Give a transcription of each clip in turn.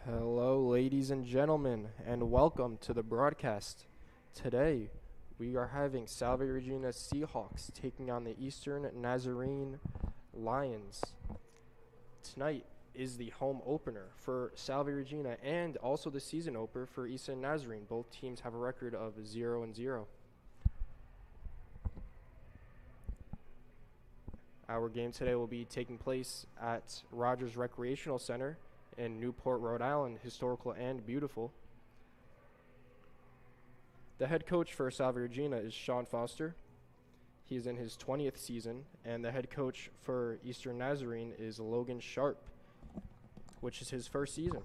Hello, ladies and gentlemen, and welcome to the broadcast. Today, we are having Salve Regina Seahawks taking on the Eastern Nazarene Lions. Tonight is the home opener for Salve Regina and also the season opener for Eastern Nazarene. Both teams have a record of 0-0. Our game today will be taking place at Rodgers Recreation Center in Newport, Rhode Island, historical and beautiful. The head coach for Salve Regina is Sean Foster. He is in his 20th season, and the head coach for Eastern Nazarene is Logan Sharp, which is his first season.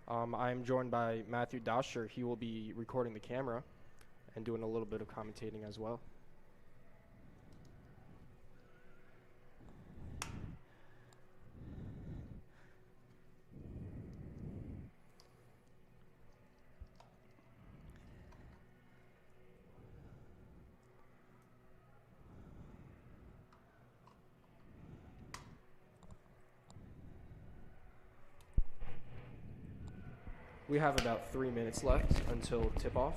I'm joined by Matthew Dosher. He will be recording the camera and doing a little bit of commentating as well. We have about 3 minutes left until tip-off.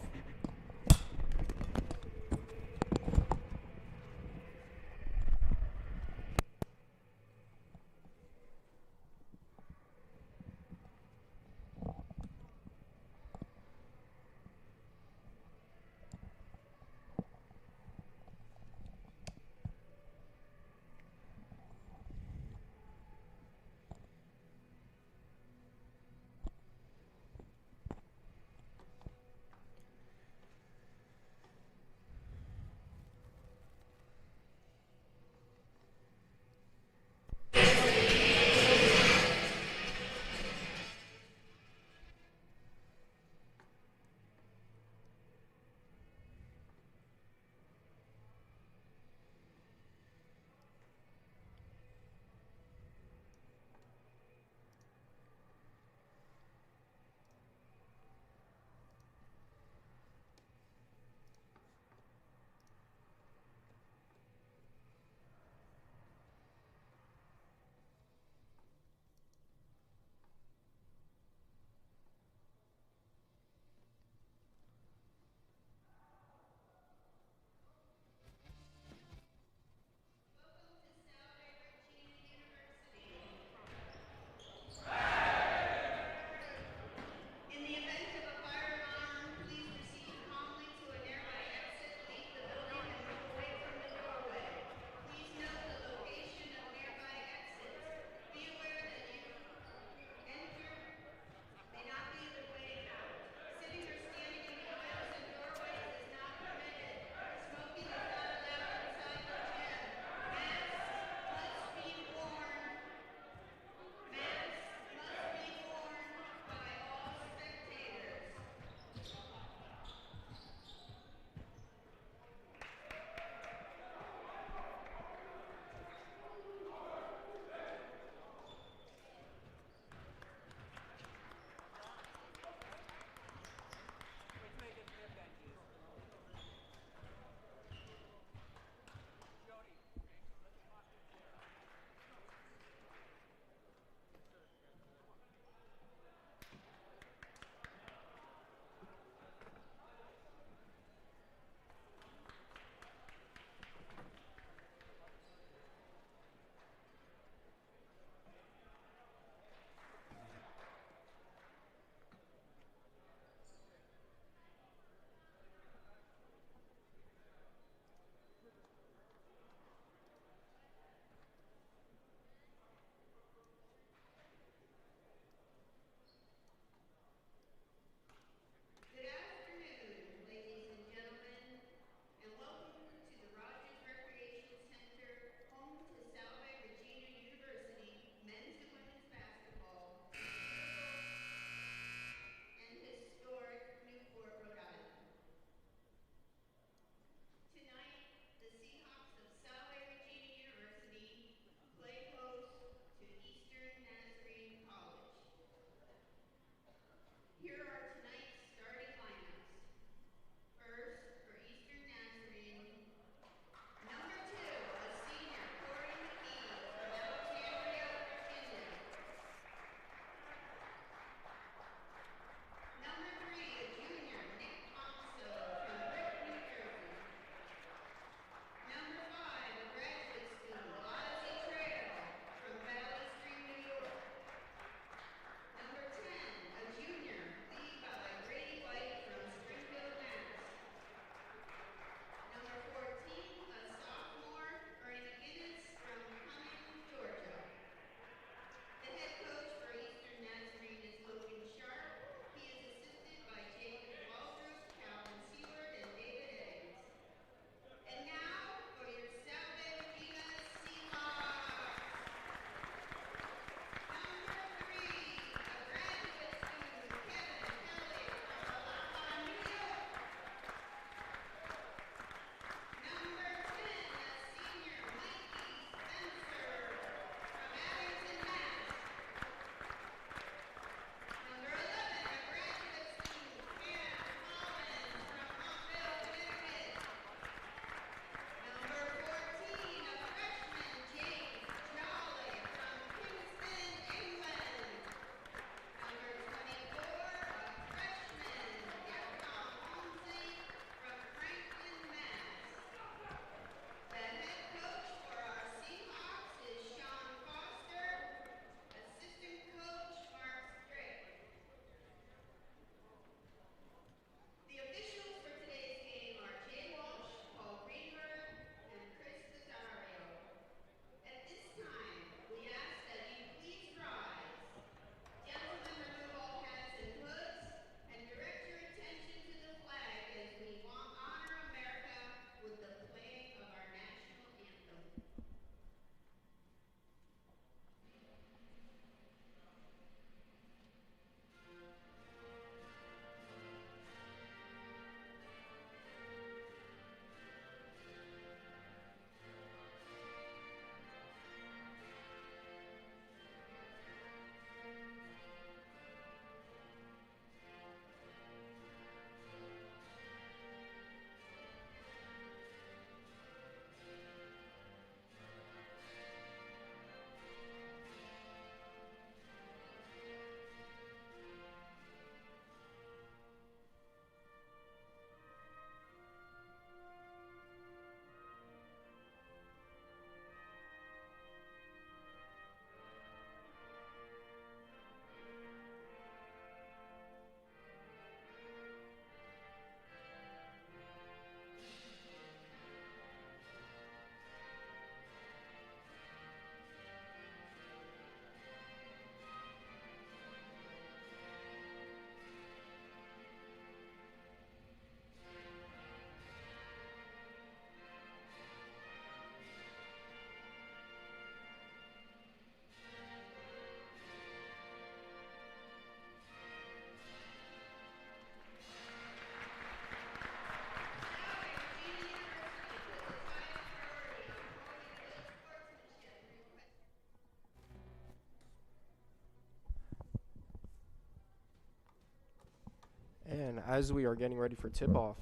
as we are getting ready for tip-off,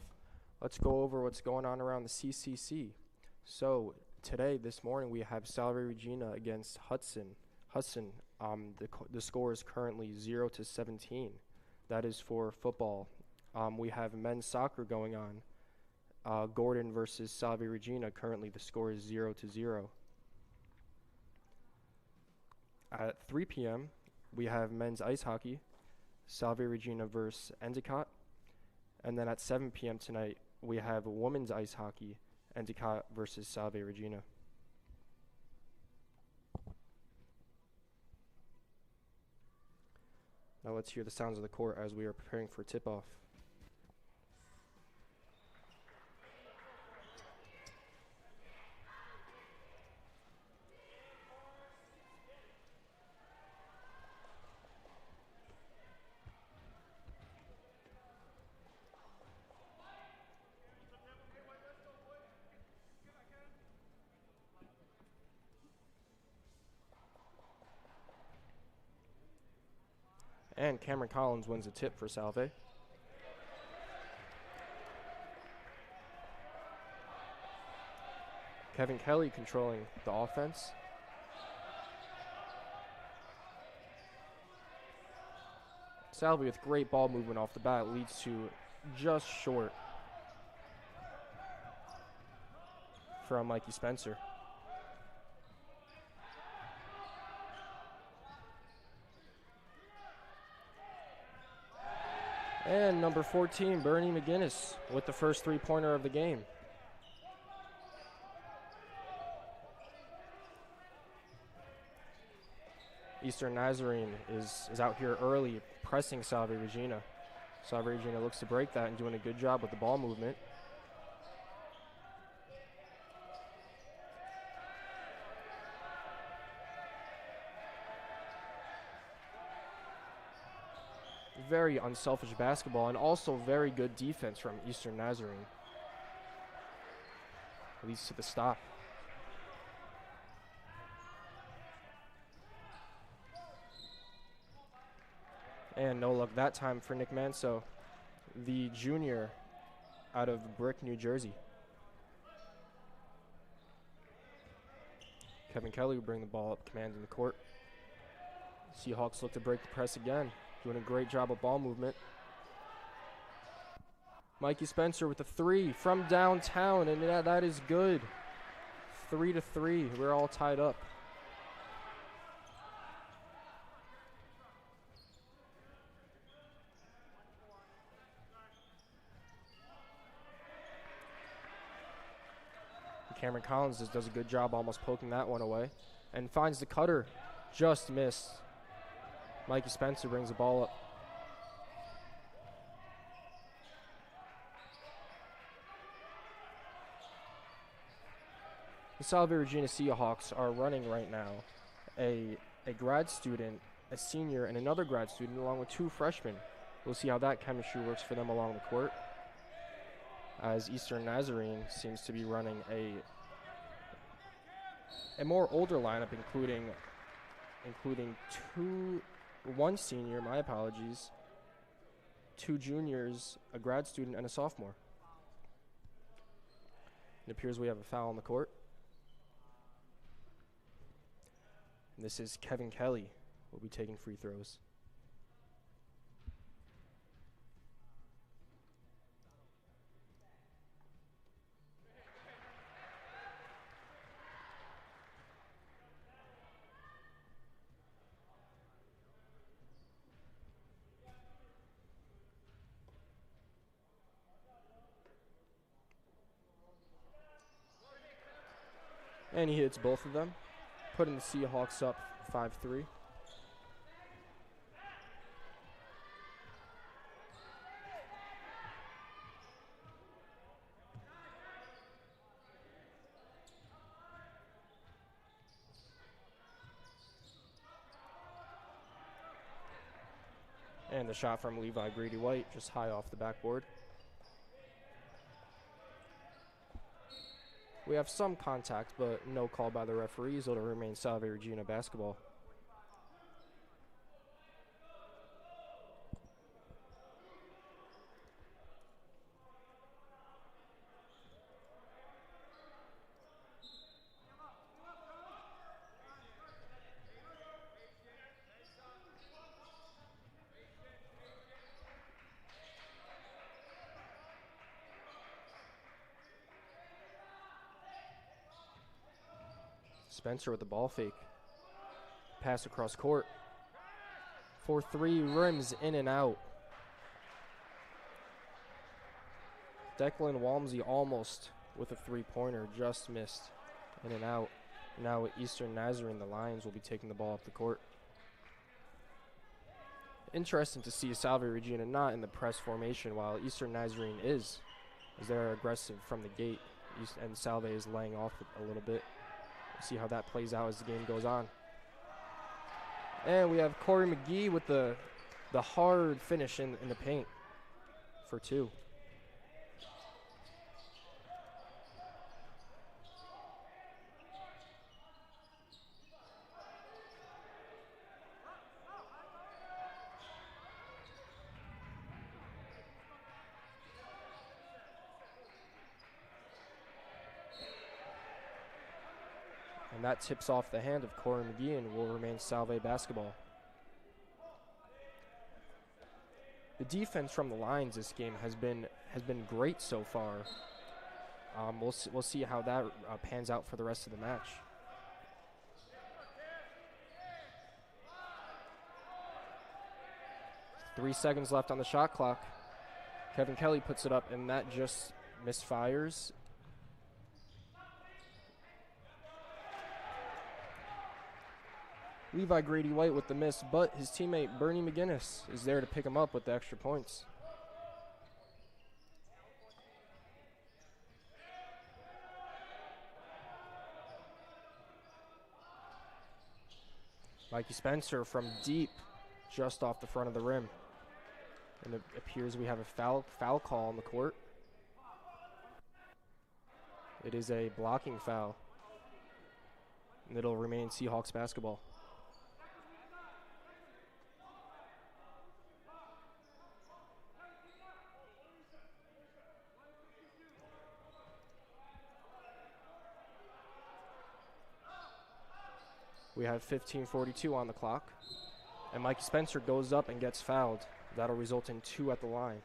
let's go over what's going on around the CCC. So today, this morning, we have Salve Regina against Hudson. The score is currently 0-17. That is for football. We have men's soccer going on. Gordon versus Salve Regina. Currently, the score is 0-0. At 3 p.m., we have men's ice hockey. Salve Regina versus Endicott. And then at 7 p.m. tonight, we have women's ice hockey. Endicott versus Salve Regina. Now let's hear the sounds of the court as we are preparing for tip-off. And Cameron Collins wins a tip for Salve. Kevin Kelly controlling the offense. Salve with great ball movement off the bat leads to just short from Mikey Spencer. And number 14, Bernie McGinnis, with the first three-pointer of the game. Eastern Nazarene is out here early, pressing Salve Regina. Salve Regina looks to break that and doing a good job with the ball movement. Very unselfish basketball and also very good defense from Eastern Nazarene. Leads to the stop. And no luck that time for Nick Manso, the junior out of Brick, New Jersey. Kevin Kelly will bring the ball up, commanding the court. Seahawks look to break the press again. Doing a great job of ball movement. Mikey Spencer with a three from downtown, and that is good. 3-3. We're all tied up. Cameron Collins does a good job almost poking that one away and finds the cutter. Just missed. Mikey Spencer brings the ball up. The Salve Regina Seahawks are running right now a grad student, a senior, and another grad student along with two freshmen. We'll see how that chemistry works for them along the court, as Eastern Nazarene seems to be running a more older lineup, including one senior, my apologies, two juniors, a grad student, and a sophomore. It appears we have a foul on the court. And this is Kevin Kelly, will be taking free throws. And he hits both of them, putting the Seahawks up 5-3. And the shot from Levi Grady White just high off the backboard. We have some contact, but no call by the referees. It'll remain Salve Regina basketball. Spencer with the ball fake. Pass across court. 4-3, rims in and out. Declan Walmsley almost with a three-pointer, just missed. In and out. Now with Eastern Nazarene, the Lions will be taking the ball up the court. Interesting to see Salve Regina not in the press formation while Eastern Nazarene is, as they're aggressive from the gate, and Salve is laying off a little bit. We'll see how that plays out as the game goes on. And we have Corey McGee with the hard finish in the paint for two. And that tips off the hand of Corey McGee and will remain Salve basketball. The defense from the Lions this game has been great so far. We'll see how that pans out for the rest of the match. Three seconds left on the shot clock. Kevin Kelly puts it up, and that just misfires. Levi Grady White with the miss, but his teammate Bernie McGinnis is there to pick him up with the extra points. Mikey Spencer from deep, just off the front of the rim. And it appears we have a foul call on the court. It is a blocking foul. And it'll remain Seahawks basketball. We have 15:42 on the clock. And Mikey Spencer goes up and gets fouled. That'll result in 2 at the line.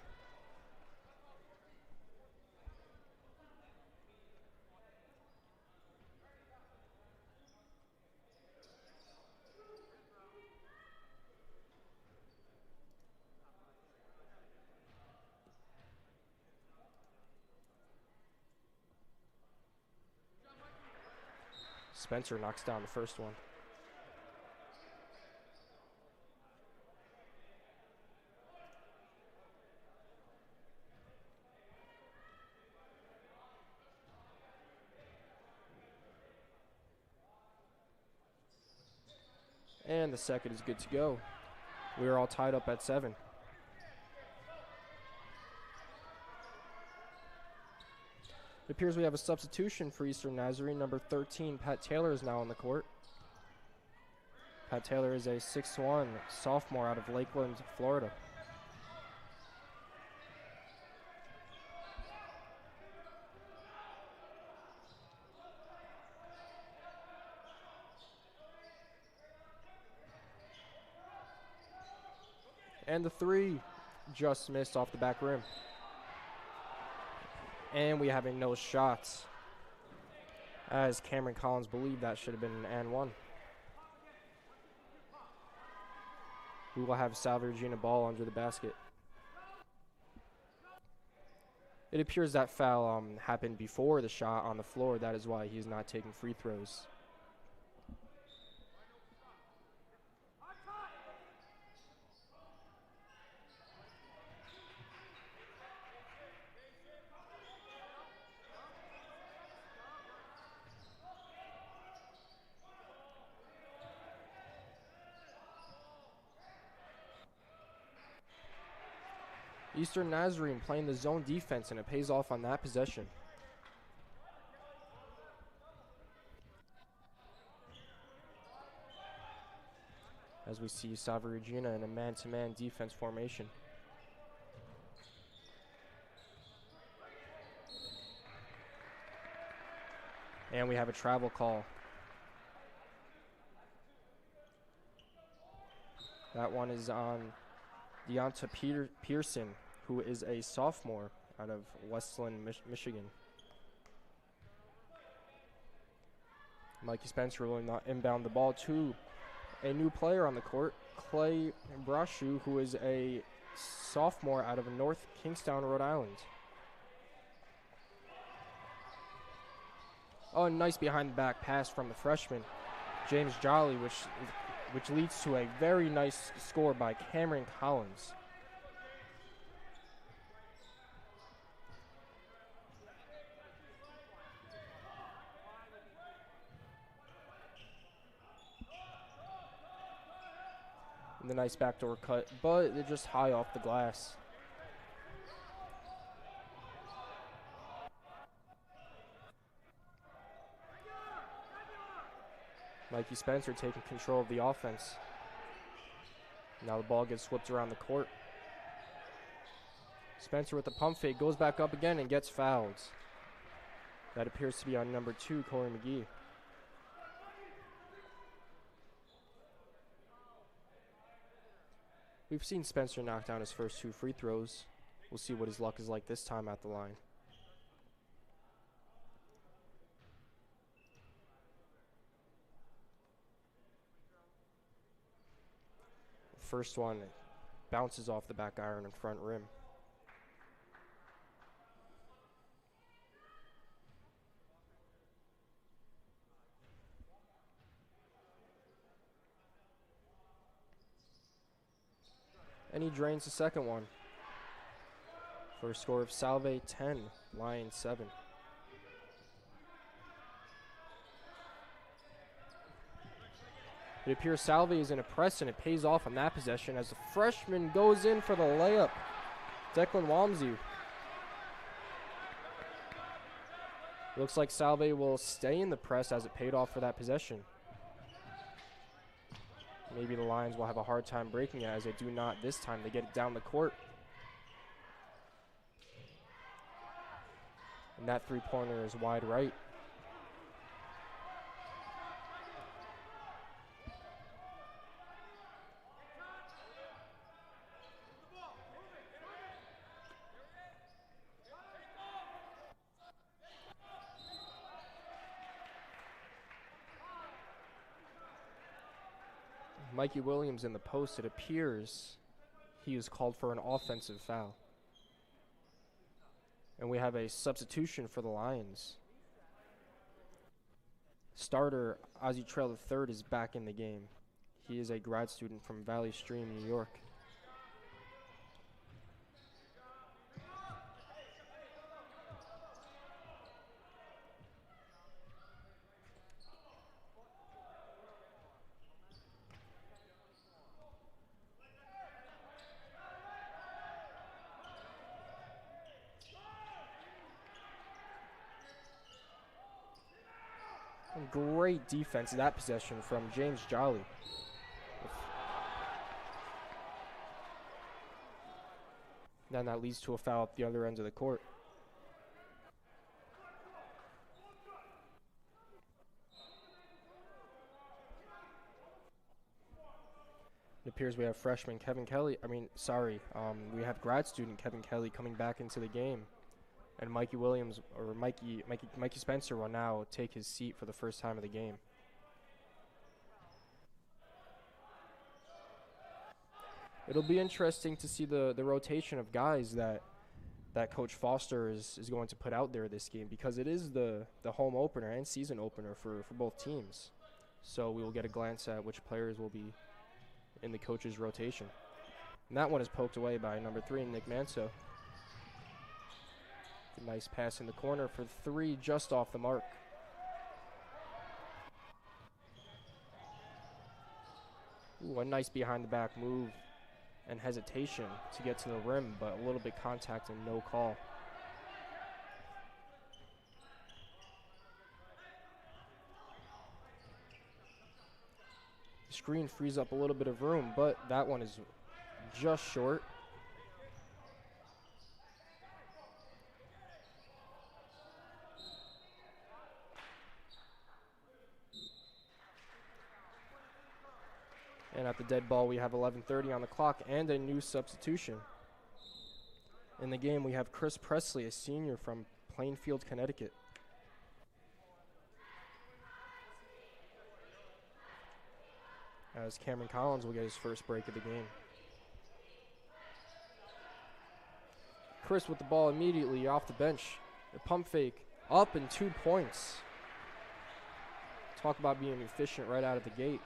Spencer knocks down the first one. And the second is good to go. We are all tied up at 7. It appears we have a substitution for Eastern Nazarene. Number 13, Pat Taylor, is now on the court. Pat Taylor is a 6'1" sophomore out of Lakeland, Florida. And the three just missed off the back rim. And we have a no shots, as Cameron Collins believed that should have been an and one. We will have Salve Regina ball under the basket. It appears that foul happened before the shot on the floor. That is why he's not taking free throws. Eastern Nazarene playing the zone defense, and it pays off on that possession. As we see Salve Regina in a man-to-man defense formation. And we have a travel call. That one is on Deonta Pearson, who is a sophomore out of Westland, Michigan. Mikey Spencer will not inbound the ball to a new player on the court, Clay Brashew, who is a sophomore out of North Kingstown, Rhode Island. Oh, a nice behind-the-back pass from the freshman, James Jolly, which leads to a very nice score by Cameron Collins. And the nice backdoor cut, but they're just high off the glass. Mikey Spencer taking control of the offense. Now the ball gets whipped around the court. Spencer with the pump fake goes back up again and gets fouled. That appears to be on number 2, Corey McGee. We've seen Spencer knock down his first 2 free throws. We'll see what his luck is like this time at the line. First one bounces off the back iron and front rim. And he drains the second one. For a score of Salve 10, Lions 7. It appears Salve is in a press, and it pays off on that possession as the freshman goes in for the layup. Declan Walmsley. Looks like Salve will stay in the press as it paid off for that possession. Maybe the Lions will have a hard time breaking it, as they do not this time. They get it down the court. And that three-pointer is wide right. Mikey Williams in the post. It appears he is called for an offensive foul. And we have a substitution for the Lions. Starter Ozzie Trail III is back in the game. He is a grad student from Valley Stream, New York. Great defense in that possession from James Jolly. Then that leads to a foul at the other end of the court. It appears we have freshman we have grad student Kevin Kelly coming back into the game. And Mikey Spencer will now take his seat for the first time of the game. It'll be interesting to see the rotation of guys that Coach Foster is going to put out there this game, because it is the home opener and season opener for both teams. So we will get a glance at which players will be in the coach's rotation. And that one is poked away by number 3, Nick Manso. A nice pass in the corner for 3, just off the mark. Ooh, a nice behind-the-back move and hesitation to get to the rim, but a little bit contact and no call. The screen frees up a little bit of room, but that one is just short. And at the dead ball, we have 11:30 on the clock and a new substitution. In the game, we have Chris Presley, a senior from Plainfield, Connecticut. as Cameron Collins will get his first break of the game. Chris with the ball immediately off the bench. The pump fake up and 2 points. Talk about being efficient right out of the gate.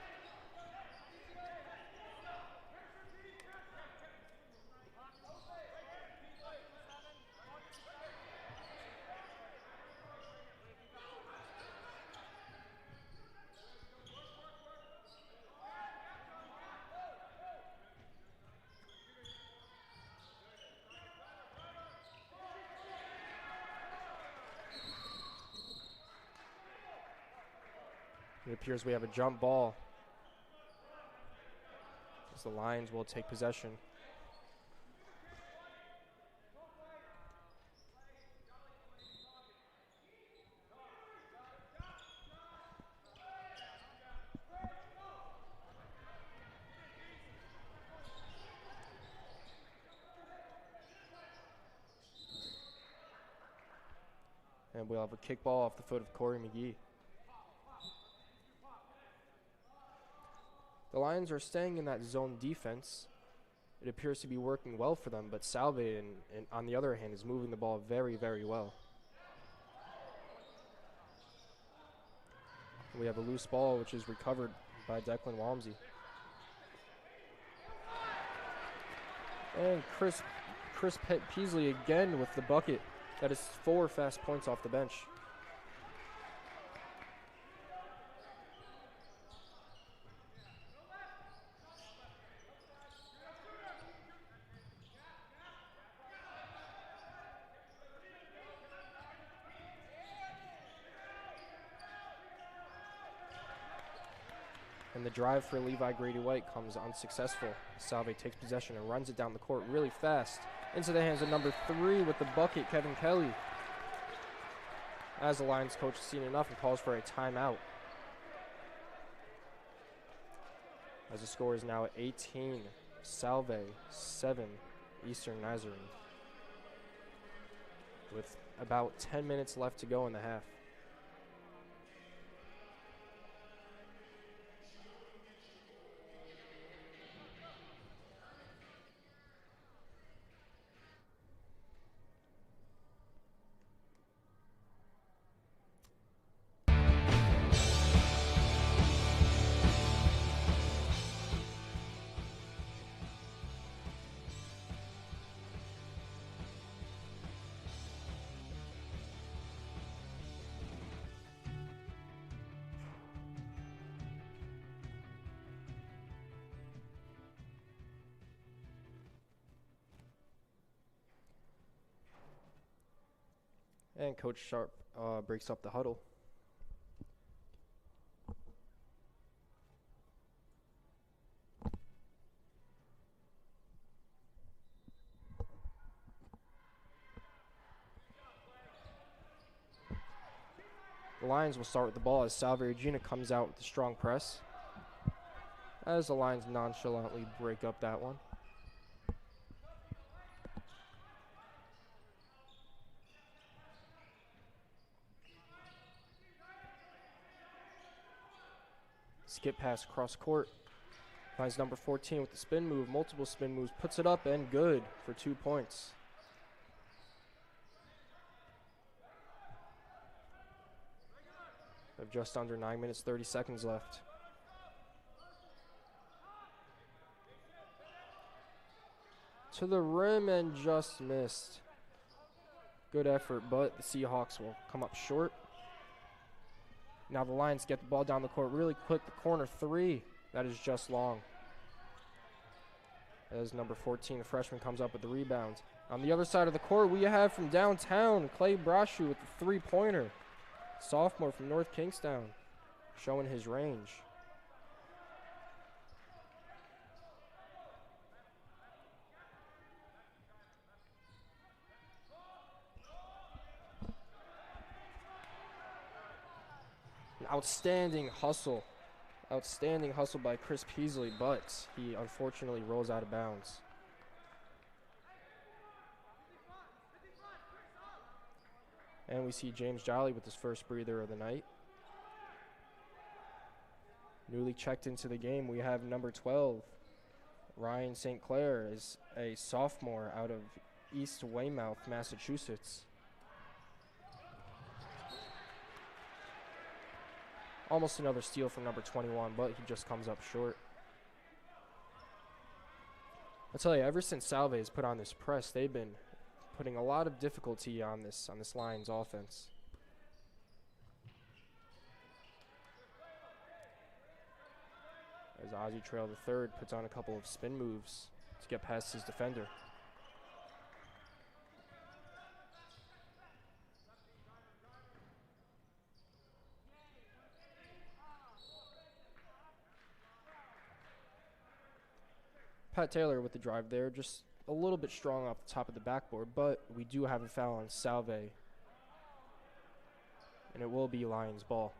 It appears we have a jump ball as the Lions will take possession. And we'll have a kickball off the foot of Corey McGee. The Lions are staying in that zone defense. It appears to be working well for them, but Salve, on the other hand, is moving the ball very, very well. We have a loose ball, which is recovered by Declan Walmsley. And Chris Peasley again with the bucket. That is 4 fast points off the bench. And the drive for Levi Grady-White comes unsuccessful. Salve takes possession and runs it down the court really fast. Into the hands of number 3 with the bucket, Kevin Kelly. As the Lions coach has seen enough and calls for a timeout. As the score is now 18, Salve 7, Eastern Nazarene. With about 10 minutes left to go in the half. And Coach Sharp breaks up the huddle. The Lions will start with the ball as Salve Regina comes out with a strong press. As the Lions nonchalantly break up that one. Skip pass across court. Finds number 14 with the spin move, multiple spin moves, puts it up and good for 2 points. We have just under 9 minutes, 30 seconds left. To the rim and just missed. Good effort, but the Seahawks will come up short. Now the Lions get the ball down the court really quick. The corner 3, that is just long. As number 14, the freshman, comes up with the rebound. On the other side of the court, we have from downtown, Clay Brashu with the 3-pointer. Sophomore from North Kingstown, showing his range. Outstanding hustle by Chris Peasley, but he unfortunately rolls out of bounds. And we see James Jolly with his first breather of the night. Newly checked into the game, we have number 12, Ryan St. Clair, is a sophomore out of East Weymouth, Massachusetts. Almost another steal from number 21, but he just comes up short. I'll tell you, ever since Salve has put on this press, they've been putting a lot of difficulty on this Lions offense. As Ozzie Trail III puts on a couple of spin moves to get past his defender. Pat Taylor with the drive there, just a little bit strong off the top of the backboard, but we do have a foul on Salve, and it will be Lions ball.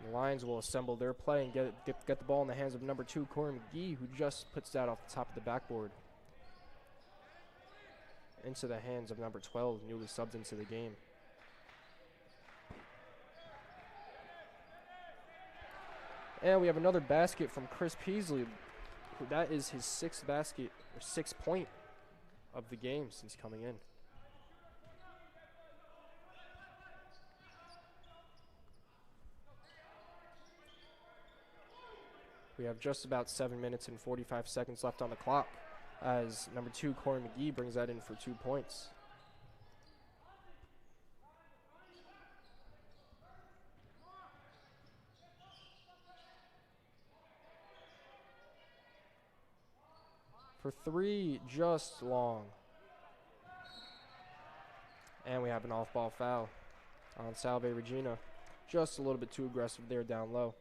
The Lions will assemble their play and get the ball in the hands of number 2, Corey McGee, who just puts that off the top of the backboard into the hands of number 12, newly subbed into the game. And we have another basket from Chris Peasley. That is his 6th basket, or 6th point of the game since coming in. We have just about 7 minutes and 45 seconds left on the clock as number 2, Corey McGee, brings that in for 2 points. For 3, just long. And we have an off-ball foul on Salve Regina. Just a little bit too aggressive there down low.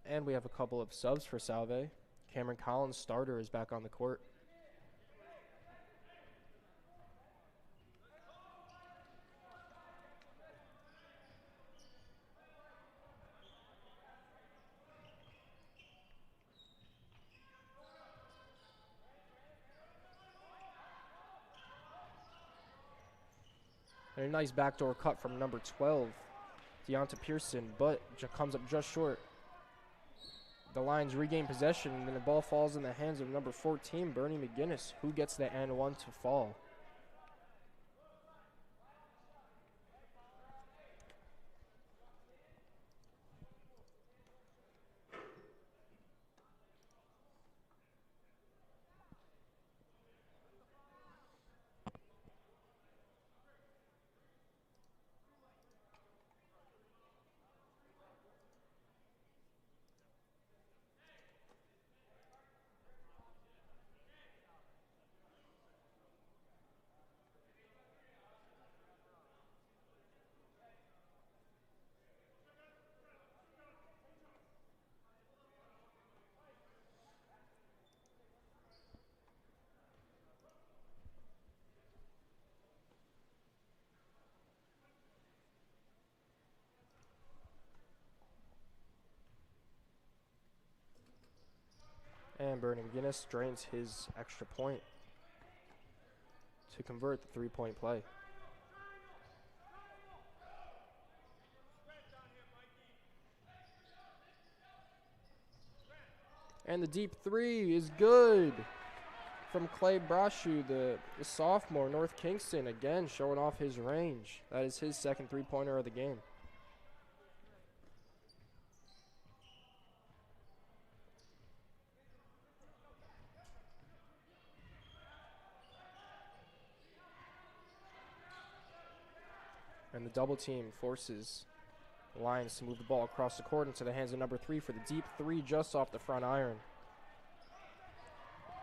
And we have a couple of subs for Salve. Cameron Collins, starter, is back on the court. And a nice backdoor cut from number 12, Deonta Pearson, but comes up just short. The Lions regain possession, and then the ball falls in the hands of number 14, Bernie McGinnis, who gets the and one to fall. And Bernie McGinnis drains his extra point to convert the 3-point play. And the deep 3 is good from Clay Brashew, the sophomore, North Kingston, again showing off his range. That is his 2nd 3-pointer of the game. And the double team forces the Lions to move the ball across the court into the hands of number 3 for the deep 3 just off the front iron.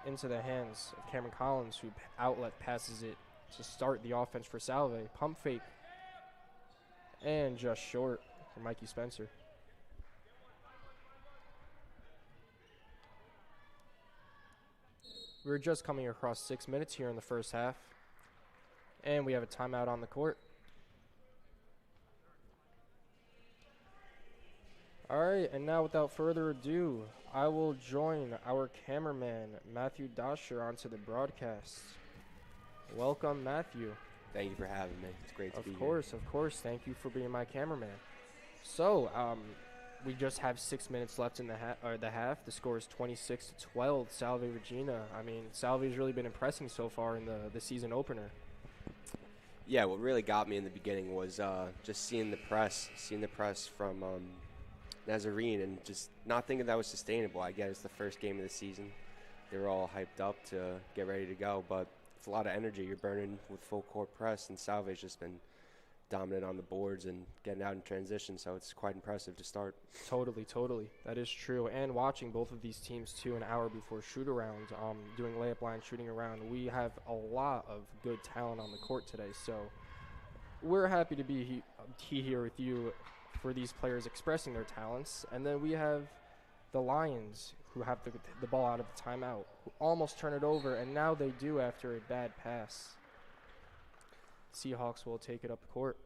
Into the hands of Cameron Collins, who outlet passes it to start the offense for Salve. Pump fake. And just short for Mikey Spencer. We're just coming across 6 minutes here in the first half. And we have a timeout on the court. All right, and now without further ado, I will join our cameraman, Matthew Dasher, onto the broadcast. Welcome, Matthew. Thank you for having me. It's great to be here. Of course. Thank you for being my cameraman. So, we just have 6 minutes left in the half. The score is 26-12, Salve Regina. I mean, Salve's really been impressing so far in the season opener. Yeah, what really got me in the beginning was just seeing the press from Nazarene, and just not thinking that was sustainable. I get it's the first game of the season. They were all hyped up to get ready to go, but it's a lot of energy you're burning with full court press, and Salve's just been dominant on the boards and getting out in transition, so it's quite impressive to start. Totally. That is true. And watching both of these teams, too, an hour before shoot-around, doing layup line, shooting around, we have a lot of good talent on the court today, so we're happy to be here with you for these players expressing their talents. And then we have the Lions, who have the ball out of the timeout, who almost turn it over, and now they do after a bad pass. Seahawks will take it up the court.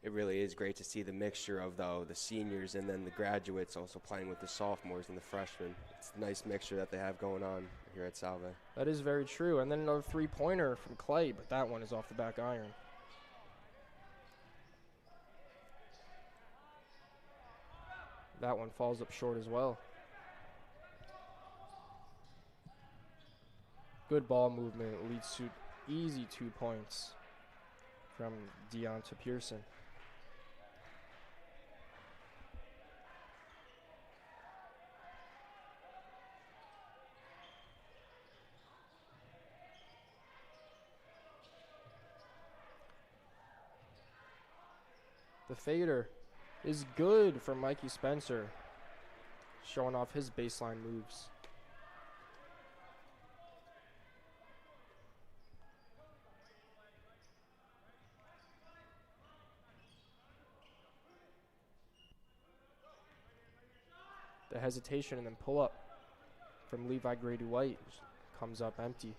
It really is great to see the mixture of the seniors and then the graduates also playing with the sophomores and the freshmen. It's a nice mixture that they have going on here at Salve. That is very true. And then another three-pointer from Clay, but that one is off the back iron. That one falls up short as well. Good ball movement leads to easy 2 points from Deonta Pearson. The fader is good for Mikey Spencer, showing off his baseline moves. The hesitation and then pull up from Levi Grady White comes up empty.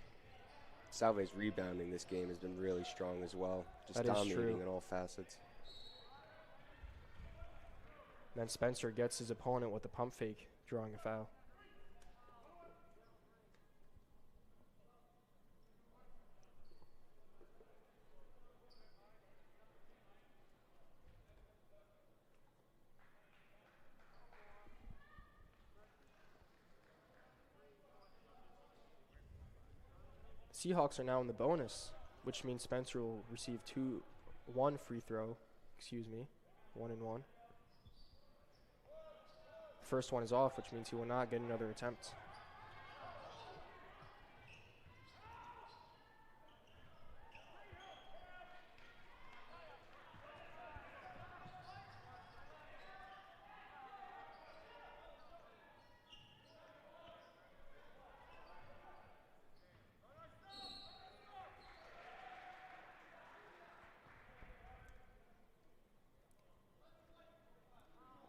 Salve's rebounding this game has been really strong as well, just dominating in all facets. Then Spencer gets his opponent with a pump fake, drawing a foul. Seahawks are now in the bonus, which means Spencer will receive one free throw, 1-and-1. First one is off, which means he will not get another attempt.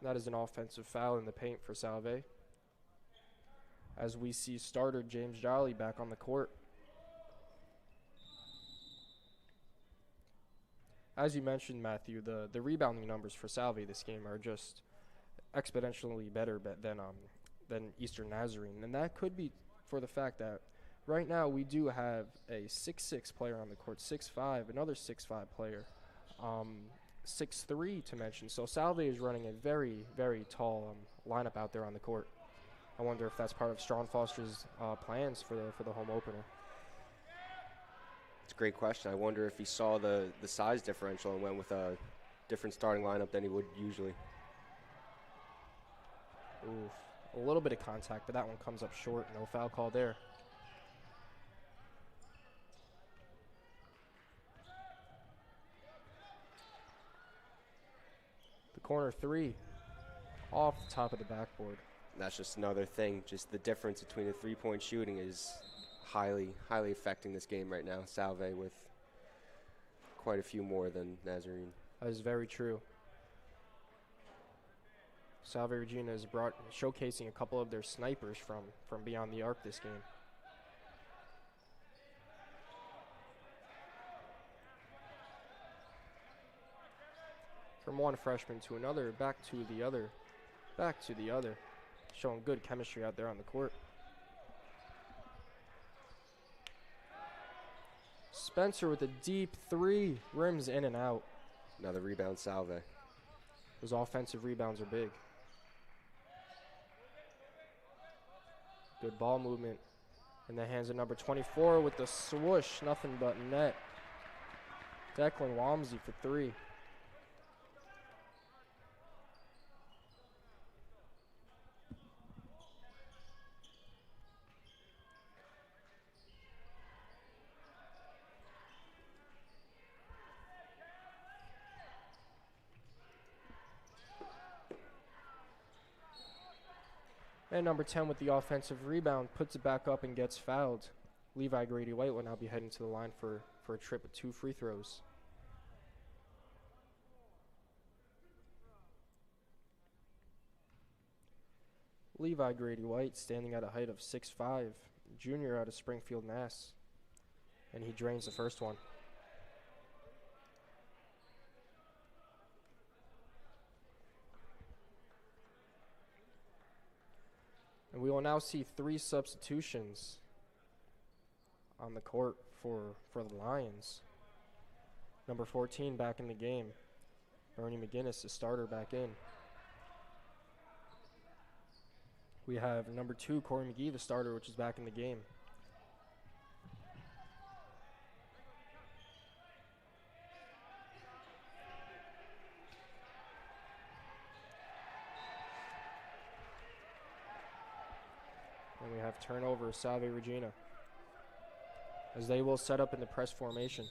That is an offensive foul in the paint for Salve, as we see starter James Jolly back on the court. As you mentioned, Matthew, the rebounding numbers for Salve this game are just exponentially better than Eastern Nazarene, and that could be for the fact that right now we do have a 6'6" player on the court, 6'5", another 6'5" player. 6'3" to mention. So Salve is running a very, very tall lineup out there on the court. I wonder if that's part of Strawn Foster's plans for the home opener. It's a great question. I wonder if he saw the size differential and went with a different starting lineup than he would usually. Oof. A little bit of contact, but that one comes up short. No foul call there. Corner three off the top of the backboard. That's just another thing. Just the difference between the three-point shooting is highly affecting this game right now. Salve with quite a few more than Nazarene. That is very true. Salve Regina is showcasing a couple of their snipers from beyond the arc this game. From one freshman to another, back to the other, back to the other. Showing good chemistry out there on the court. Spencer with a deep three, rims in and out. Another rebound, Salve. Those offensive rebounds are big. Good ball movement in the hands of number 24 with the swoosh, nothing but net. Declan Walmsley for three. And number 10 with the offensive rebound puts it back up and gets fouled. Levi Grady White will now be heading to the line for a trip of 2 free throws. Levi Grady White standing at a height of 6'5", junior out of Springfield, Mass. And he drains the first one. And we will now see 3 substitutions on the court for the Lions. Number 14 back in the game. Bernie McGinnis, the starter, back in. We have number 2, Corey McGee, the starter, which is back in the game. And we have turnover, Salve Regina, as they will set up in the press formation.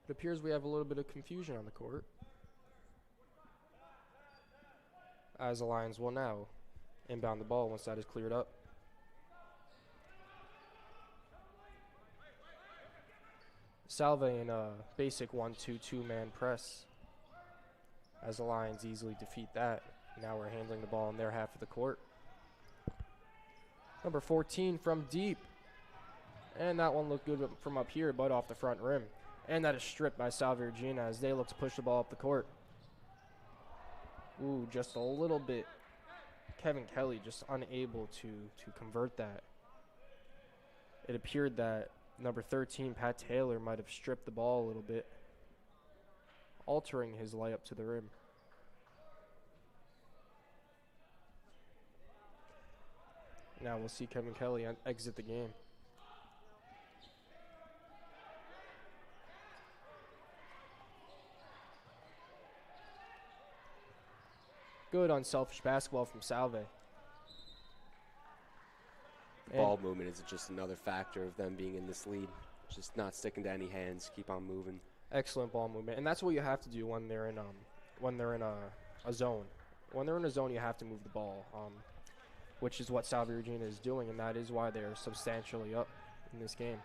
It appears we have a little bit of confusion on the court, as the Lions will now inbound the ball once that is cleared up. Salve in a basic 1-2-2 man press, as the Lions easily defeat that. Now we're handling the ball in their half of the court. Number 14 from deep, and that one looked good from up here, but off the front rim. And that is stripped by Salve Regina as they look to push the ball up the court. Ooh, just a little bit. Kevin Kelly just unable to convert that. It appeared that number 13, Pat Taylor, might have stripped the ball a little bit, altering his layup to the rim. Now we'll see Kevin Kelly exit the game. Good unselfish basketball from Salve. Ball movement is just another factor of them being in this lead. Just not sticking to any hands, keep on moving. Excellent ball movement, and that's what you have to do when they're in a zone. When they're in a zone, you have to move the ball, which is what Salve Regina is doing, and that is why they're substantially up in this game.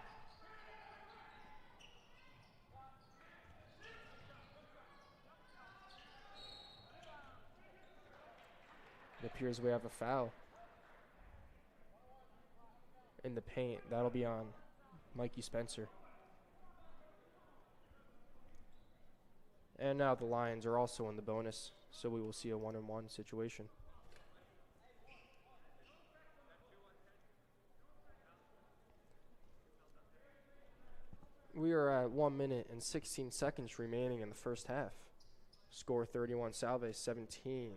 It appears we have a foul in the paint. That'll be on Mikey Spencer. And now the Lions are also in the bonus, so we will see a 1-on-1 situation. We are at 1 minute and 16 seconds remaining in the first half. Score 31 Salve, 17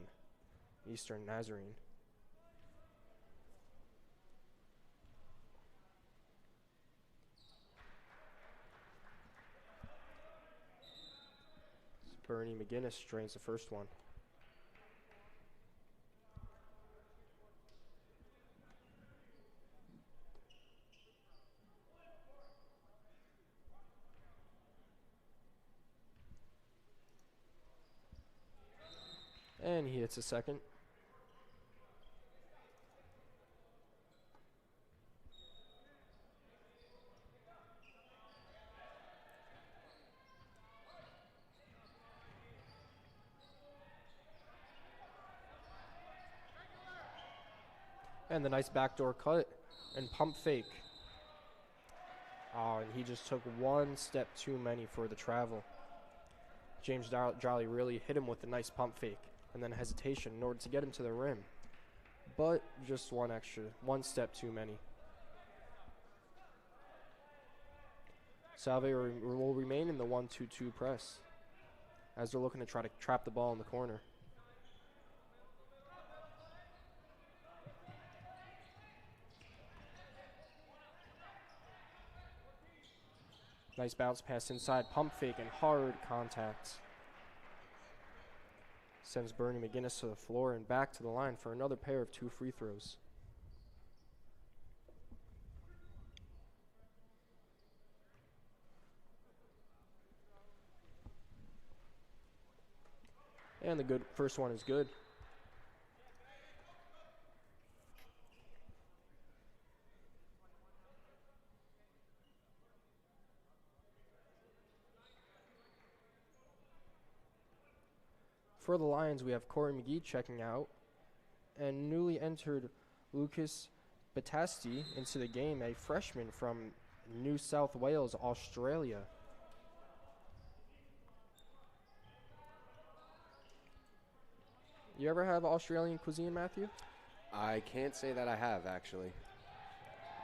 Eastern Nazarene. Bernie McGinnis drains the first one. And he hits a second. And the nice backdoor cut and pump fake. Oh, and he just took one step too many for the travel. James Jolly really hit him with a nice pump fake and then hesitation in order to get him to the rim. But just one step too many. Salve will remain in the 1-2-2 press as they're looking to try to trap the ball in the corner. Nice bounce pass inside, pump fake, and hard contact. Sends Bernie McGinnis to the floor and back to the line for another pair of 2 free throws. And the first one is good. For the Lions, we have Corey McGee checking out, and newly entered Lucas Batasti into the game, a freshman from New South Wales, Australia. You ever have Australian cuisine, Matthew? I can't say that I have, actually.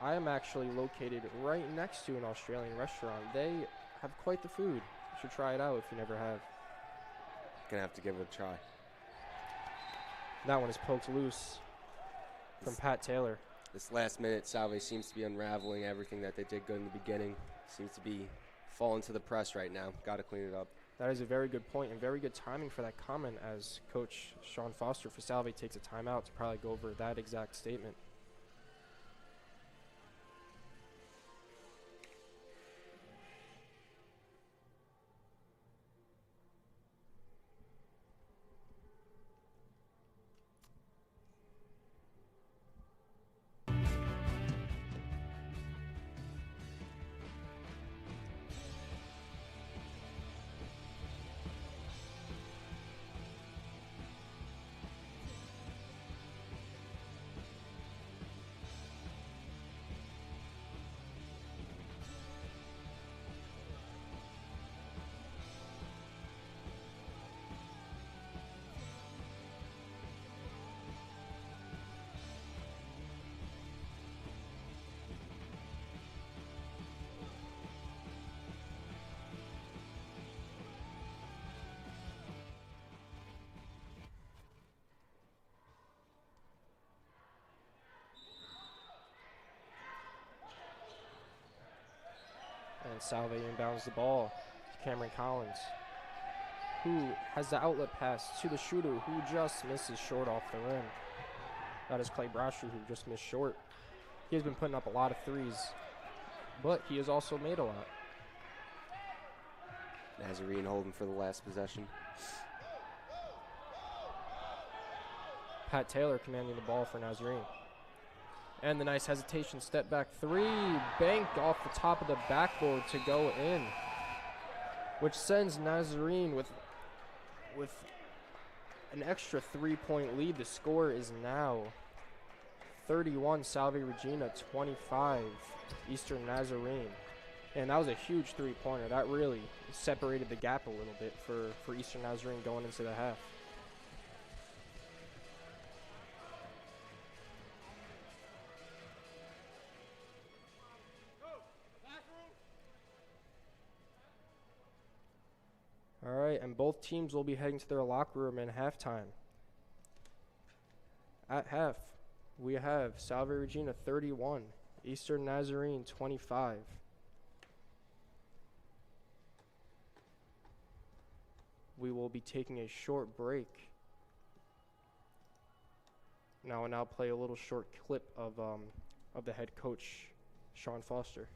I am actually located right next to an Australian restaurant. They have quite the food. You should try it out if you never have. Gonna have to give it a try. That one is poked loose from Pat Taylor. This last minute, Salve seems to be unraveling everything that they did good in the beginning. Seems to be falling to the press right now. Got to clean it up. That is a very good point and very good timing for that comment as Coach Sean Foster for Salve takes a timeout to probably go over that exact statement. And Salve inbounds the ball to Cameron Collins, who has the outlet pass to the shooter who just misses short off the rim. That is Clay Brasher, who just missed short. He has been putting up a lot of threes, but he has also made a lot. Nazarene holding for the last possession. Pat Taylor commanding the ball for Nazarene. And the nice hesitation step back three, banked off the top of the backboard to go in, which sends Nazarene with an extra 3-point lead. The score is now 31 Salve Regina, 25 Eastern Nazarene. And that was a huge three-pointer. That really separated the gap a little bit for Eastern Nazarene going into the half. All right, and both teams will be heading to their locker room in halftime. At half, we have Salve Regina 31, Eastern Nazarene 25. We will be taking a short break. Now and I'll play a little short clip of the head coach, Sean Foster.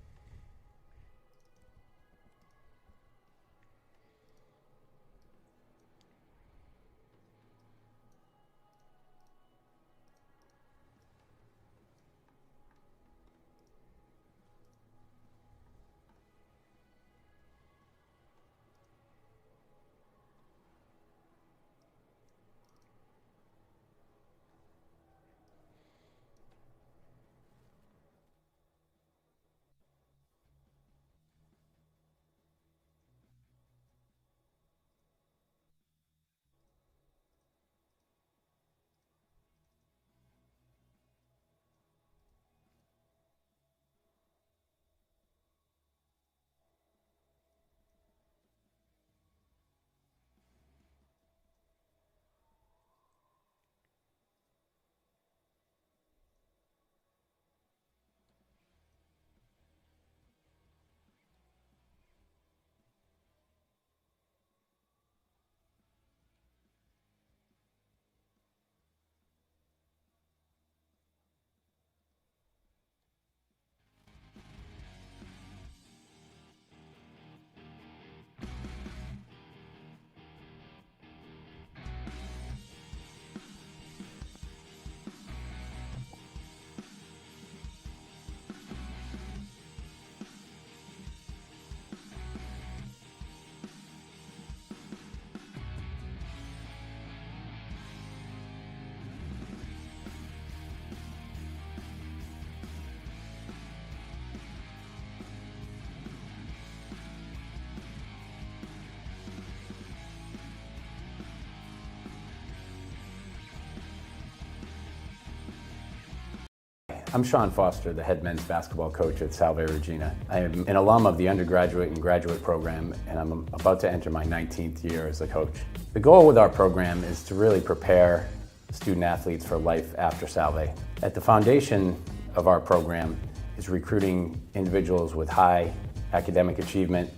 I'm Sean Foster, the head men's basketball coach at Salve Regina. I am an alum of the undergraduate and graduate program, and I'm about to enter my 19th year as a coach. The goal with our program is to really prepare student athletes for life after Salve. At the foundation of our program is recruiting individuals with high academic achievement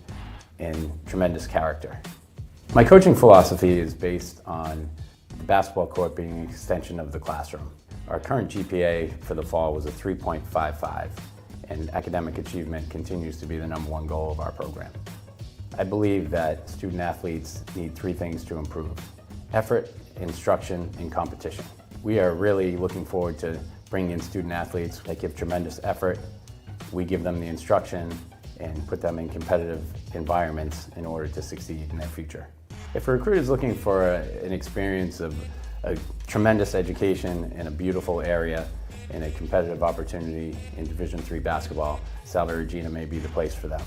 and tremendous character. My coaching philosophy is based on the basketball court being an extension of the classroom. Our current GPA for the fall was a 3.55, and academic achievement continues to be the #1 goal of our program. I believe that student athletes need 3 things to improve: effort, instruction, and competition. We are really looking forward to bringing in student athletes that give tremendous effort. We give them the instruction and put them in competitive environments in order to succeed in their future. If a recruit is looking for an experience of a tremendous education in a beautiful area and a competitive opportunity in Division III basketball, Salve Regina may be the place for them.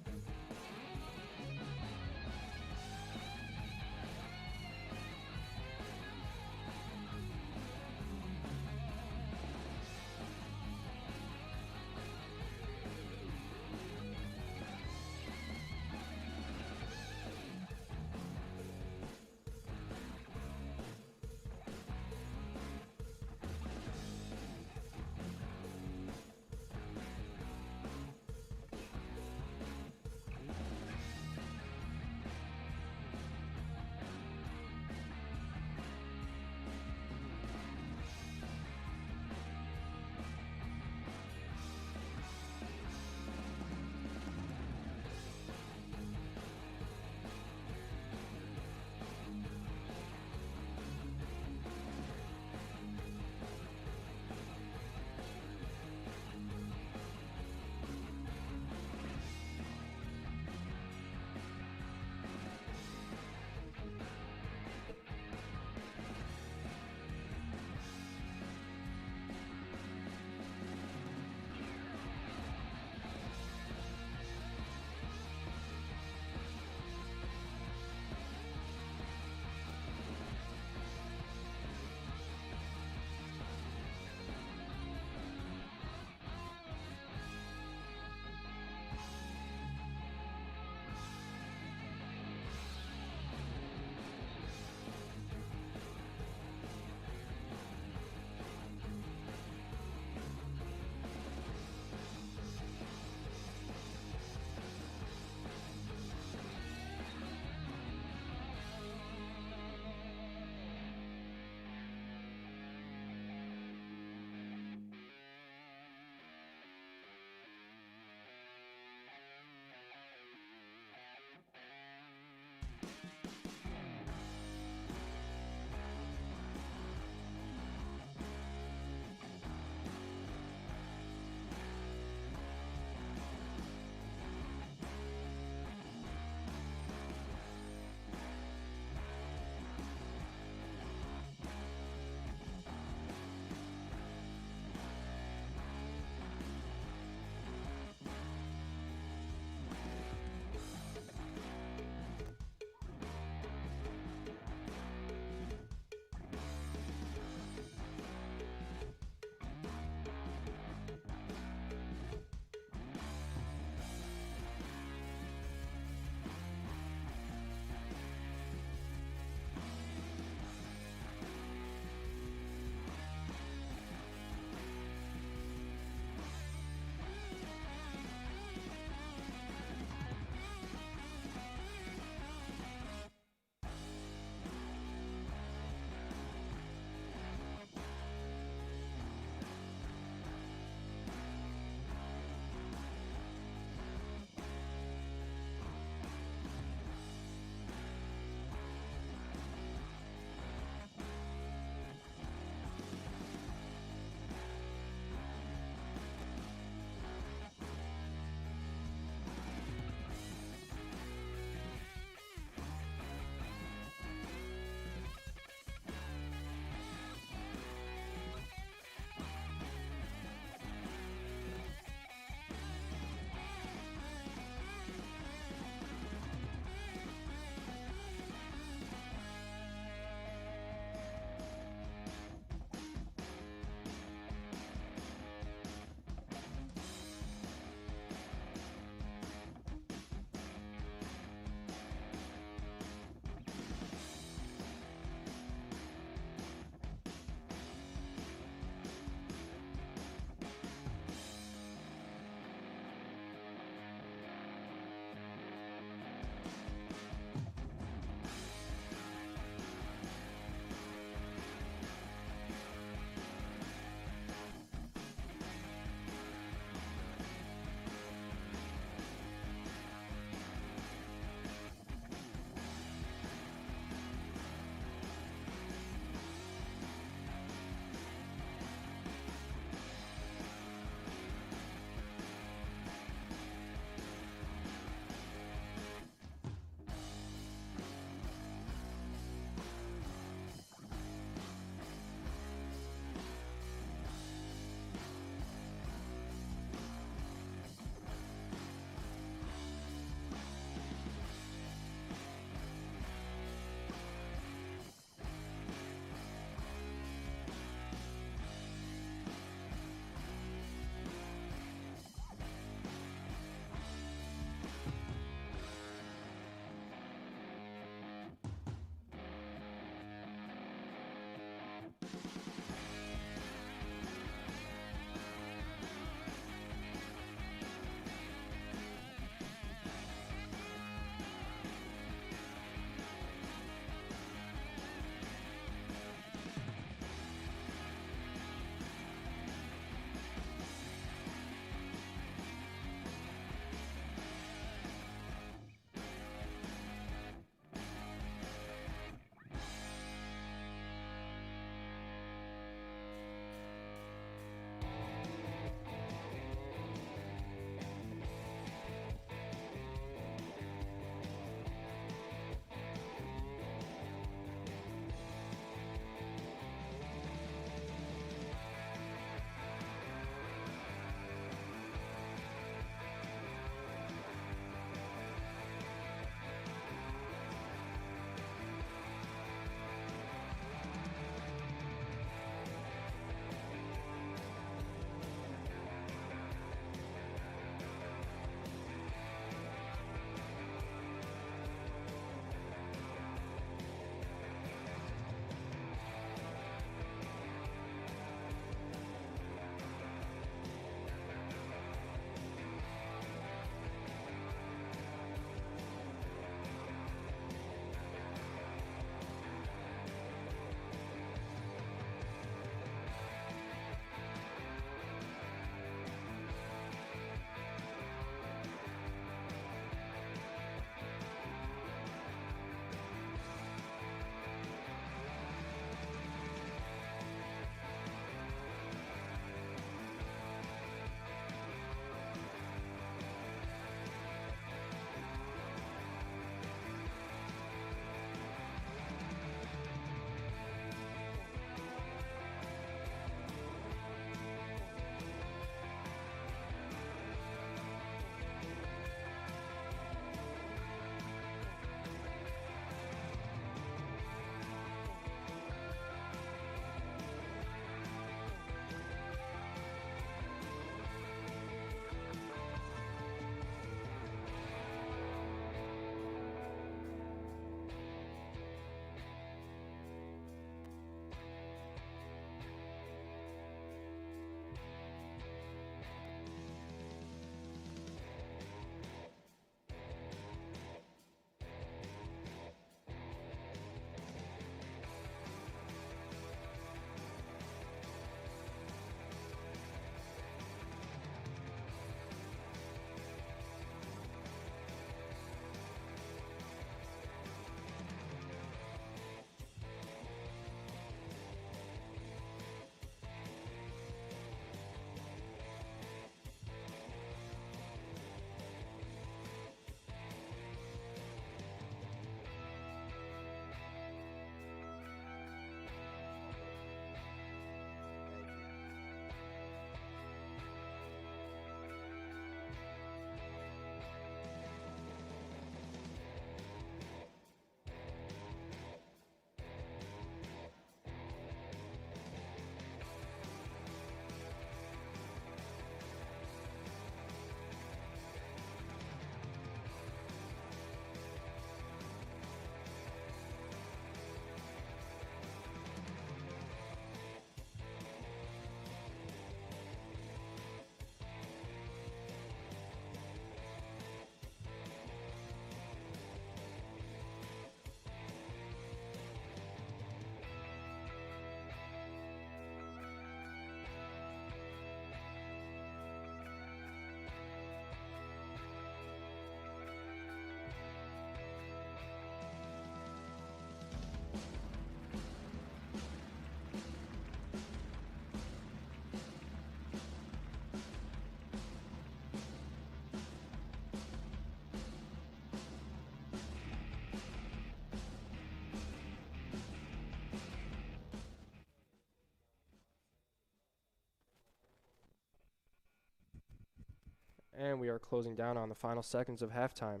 And we are closing down on the final seconds of halftime.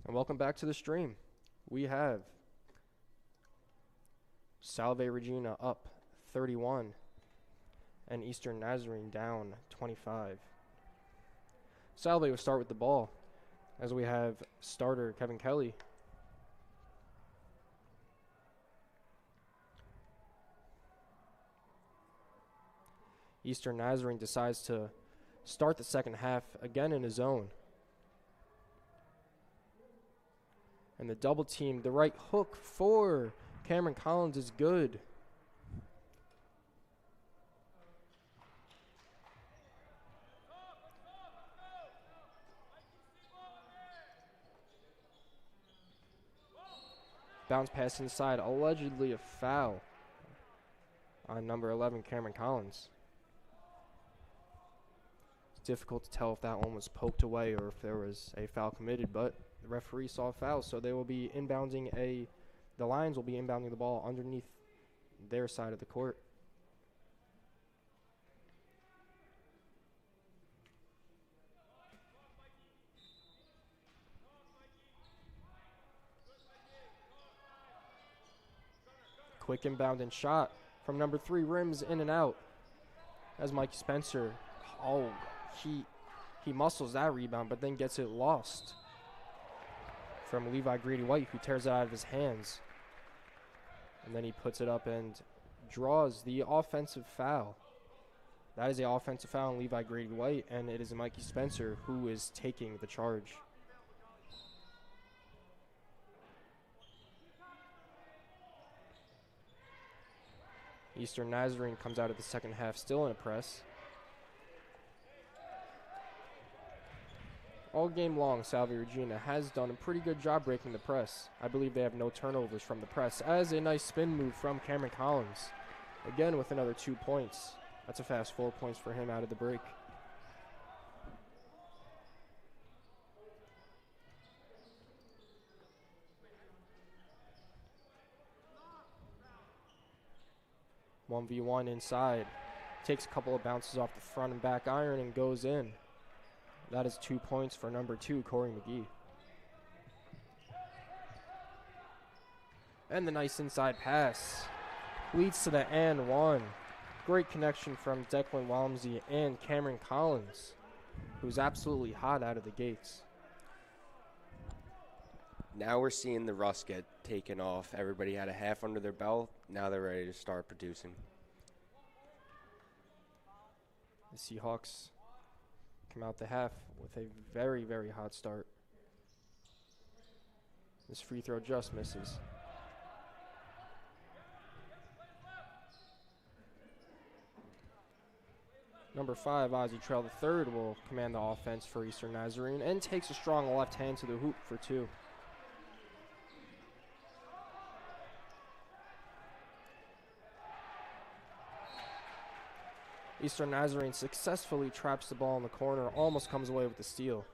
And welcome back to the stream. We have Salve Regina up 31 and Eastern Nazarene down 25. Salve will start with the ball as we have starter Kevin Kelly. Eastern Nazarene decides to start the second half again in his zone. And the double team, the right hook for Cameron Collins is good. Bounce pass inside, allegedly a foul on number 11, Cameron Collins. It's difficult to tell if that one was poked away or if there was a foul committed, but the referee saw a foul, so they will be inbounding the Lions will be inbounding the ball underneath their side of the court. Quick inbound and shot from number 3, rims in and out. As Mike Spencer, he muscles that rebound, but then gets it lost from Levi Grady-White, who tears it out of his hands. And then he puts it up and draws the offensive foul. That is the offensive foul on Levi Grady-White, and it is Mikey Spencer who is taking the charge. Eastern Nazarene comes out of the second half still in a press. All game long, Salve Regina has done a pretty good job breaking the press. I believe they have no turnovers from the press, as a nice spin move from Cameron Collins. Again with another 2 points. That's a fast 4 points for him out of the break. One v one inside. Takes a couple of bounces off the front and back iron and goes in. That is 2 points for number 2, Corey McGee. And the nice inside pass leads to the and one. Great connection from Declan Walmsley and Cameron Collins, who's absolutely hot out of the gates. Now we're seeing the rust get taken off. Everybody had a half under their belt. Now they're ready to start producing. The Seahawks come out the half with a very, very hot start. This free throw just misses. Number 5, Ozzie Trail III will command the offense for Eastern Nazarene and takes a strong left hand to the hoop for 2. Eastern Nazarene successfully traps the ball in the corner, almost comes away with the steal.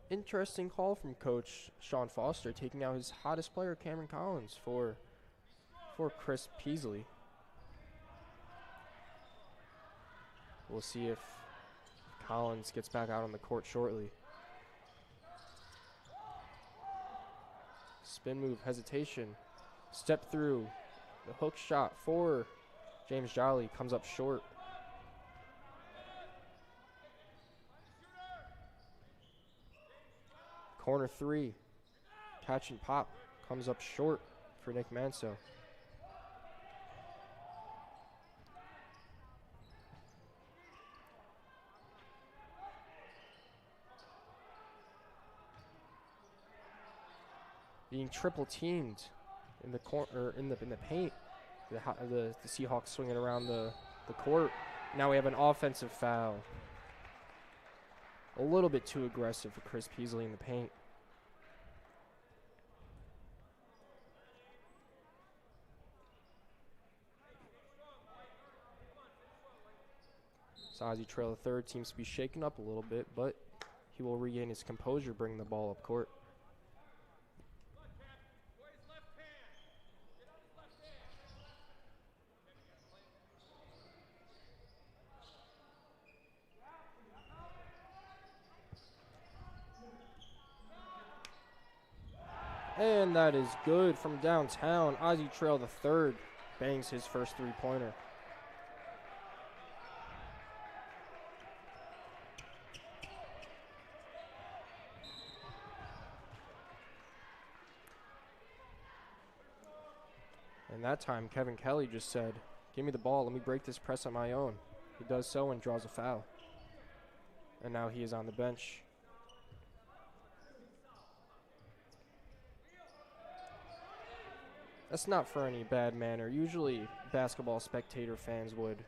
Interesting call from Coach Sean Foster, taking out his hottest player, Cameron Collins, for Chris Peasley. We'll see if Collins gets back out on the court shortly. Spin move, hesitation. Step through. The hook shot for James Jolly comes up short. Corner 3. Catch and pop comes up short for Nick Manso. Being triple teamed in the corner, in the paint. The Seahawks swinging around the court. Now we have an offensive foul. A little bit too aggressive for Chris Peasley in the paint. Ozzie Trail III seems to be shaken up a little bit, but he will regain his composure, bringing the ball up court. And that is good from downtown. Ozzie Trail III bangs his first three-pointer. And that time, Kevin Kelly just said, "Give me the ball, let me break this press on my own." He does so and draws a foul. And now he is on the bench. That's not for any bad manner. Usually basketball spectator fans would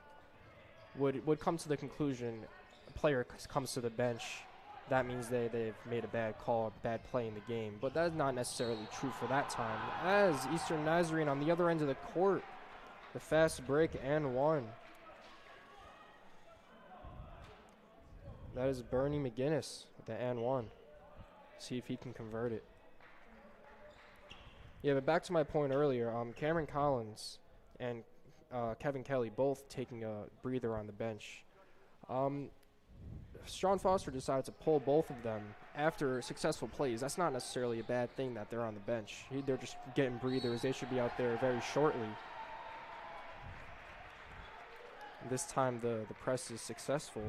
come to the conclusion a player comes to the bench, that means they've made a bad call, a bad play in the game. But that's not necessarily true for that time, as Eastern Nazarene on the other end of the court, the fast break and one. That is Bernie McGinnis with the and one. See if he can convert it. Yeah, but back to my point earlier, Cameron Collins and Kevin Kelly both taking a breather on the bench. Sean Foster decided to pull both of them after successful plays. That's not necessarily a bad thing that they're on the bench. They're just getting breathers. They should be out there very shortly. This time the press is successful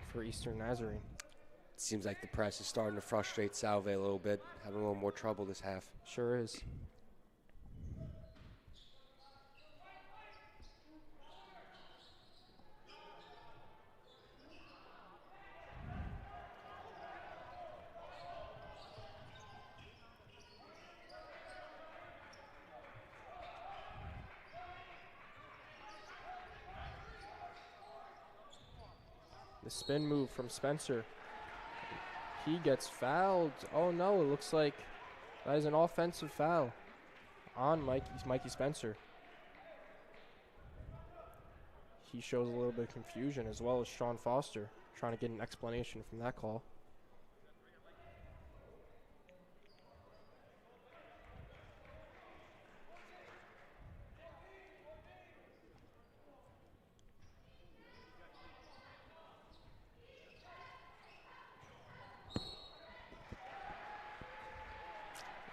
for Eastern Nazarene. Seems like the press is starting to frustrate Salve a little bit, having a little more trouble this half. Sure is. The spin move from Spencer. He gets fouled. Oh no, it looks like that is an offensive foul on Mikey Spencer. He shows a little bit of confusion, as well as Sean Foster, trying to get an explanation from that call.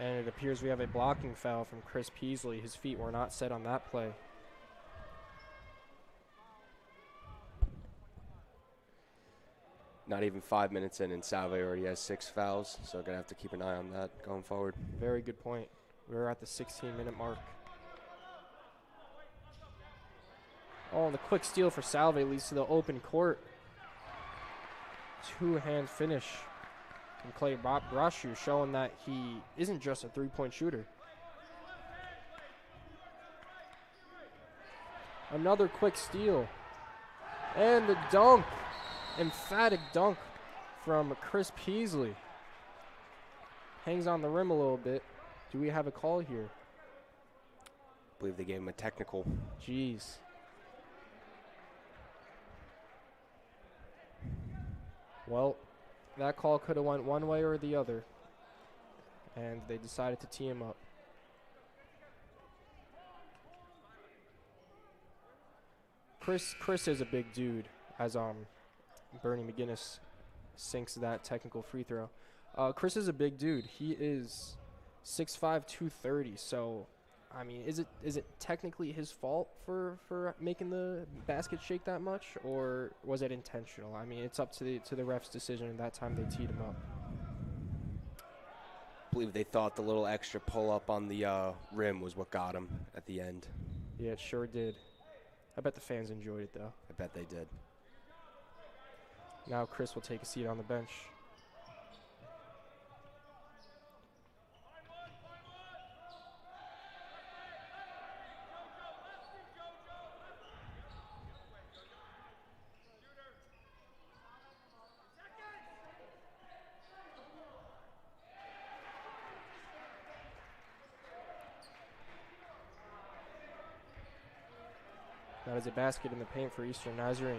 And it appears we have a blocking foul from Chris Peasley. His feet were not set on that play. Not even 5 minutes in, and Salve already has 6 fouls, so going to have to keep an eye on that going forward. Very good point. We're at the 16-minute mark. Oh, and the quick steal for Salve leads to the open court. Two-hand finish from Clay Brashew, showing that he isn't just a three-point shooter. Another quick steal. And the dunk. Emphatic dunk from Chris Peasley. Hangs on the rim a little bit. Do we have a call here? I believe they gave him a technical. Jeez. Well, that call could have went one way or the other, and they decided to tee him up. Chris is a big dude, as Bernie McGinnis sinks that technical free throw. Chris is a big dude. He is 6'5", 230. So, I mean, is it technically his fault for making the basket shake that much, or was it intentional? I mean, it's up to the ref's decision, and that time they teed him up. I believe they thought the little extra pull-up on the rim was what got him at the end. Yeah, it sure did. I bet the fans enjoyed it, though. I bet they did. Now Chris will take a seat on the bench. That is a basket in the paint for Eastern Nazarene.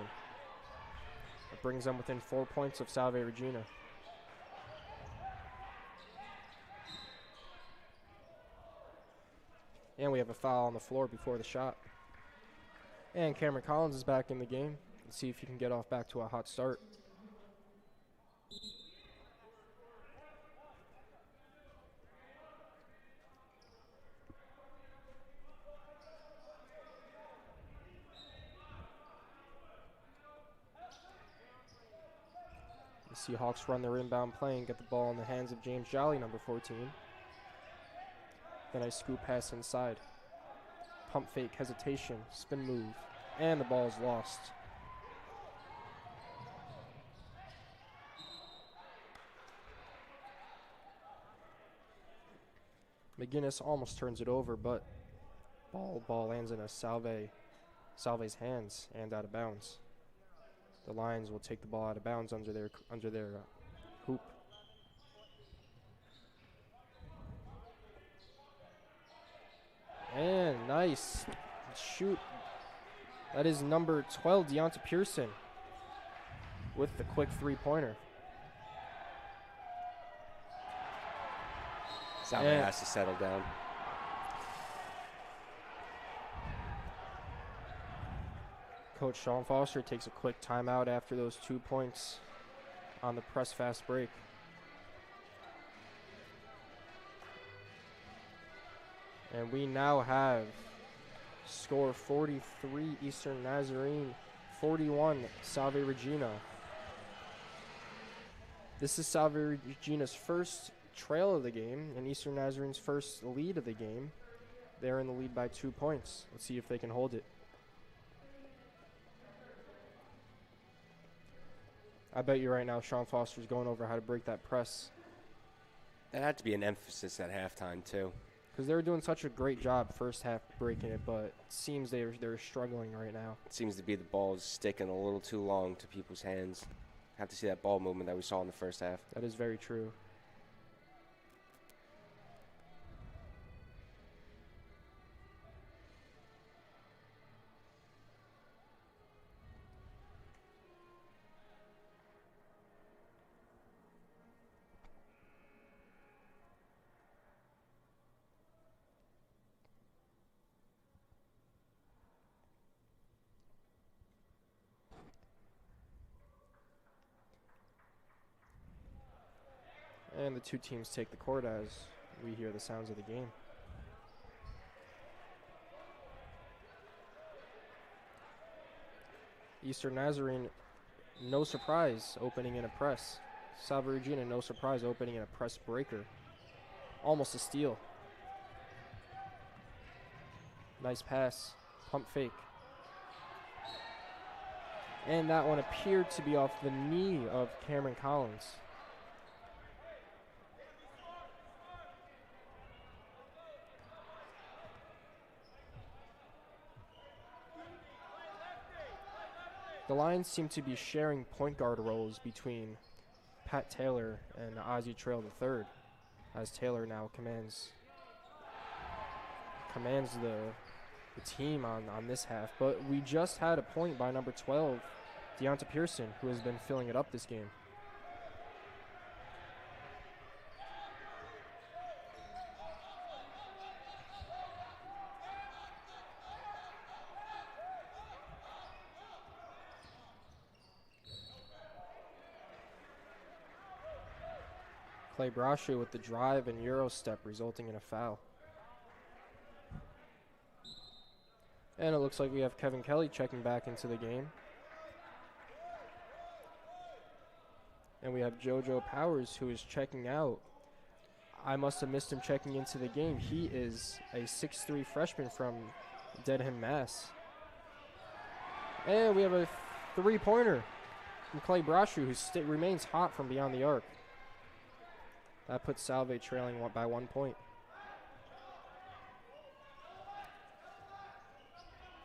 It brings them within 4 points of Salve Regina. And we have a foul on the floor before the shot. And Cameron Collins is back in the game. Let's see if he can get off back to a hot start. The Seahawks run their inbound play and get the ball in the hands of James Jolly, number 14. Then a scoop pass inside. Pump fake, hesitation, spin move, and the ball is lost. McGinnis almost turns it over, but ball lands in a Salve's hands and out of bounds. The Lions will take the ball out of bounds under their hoop. And nice shoot. That is number 12, Deonta Pearson, with the quick three-pointer. Salve has to settle down. Coach Sean Foster takes a quick timeout after those 2 points on the press fast break. And we now have score 43 Eastern Nazarene, 41 Salve Regina. This is Salve Regina's first trail of the game and Eastern Nazarene's first lead of the game. They're in the lead by 2 points. Let's see if they can hold it. I bet you right now Sean Foster's going over how to break that press. That had to be an emphasis at halftime, too. Because they were doing such a great job first half breaking it, but it seems they're struggling right now. It seems to be the ball is sticking a little too long to people's hands. Have to see that ball movement that we saw in the first half. That is very true. And the two teams take the court as we hear the sounds of the game. Eastern Nazarene, no surprise, opening in a press. Salve Regina, no surprise, opening in a press breaker. Almost a steal. Nice pass, pump fake. And that one appeared to be off the knee of Cameron Collins. The Lions seem to be sharing point guard roles between Pat Taylor and Ozzie Trail III, as Taylor now commands the team on this half. But we just had a point by number 12, Deonta Pearson, who has been filling it up this game. Clay Brashew with the drive and Euro step, resulting in a foul. And it looks like we have Kevin Kelly checking back into the game. And we have JoJo Powers, who is checking out. I must have missed him checking into the game. He is a 6'3" freshman from Dedham, Mass. And we have a three-pointer from Clay Brashew, who remains hot from beyond the arc. That puts Salve trailing by 1 point.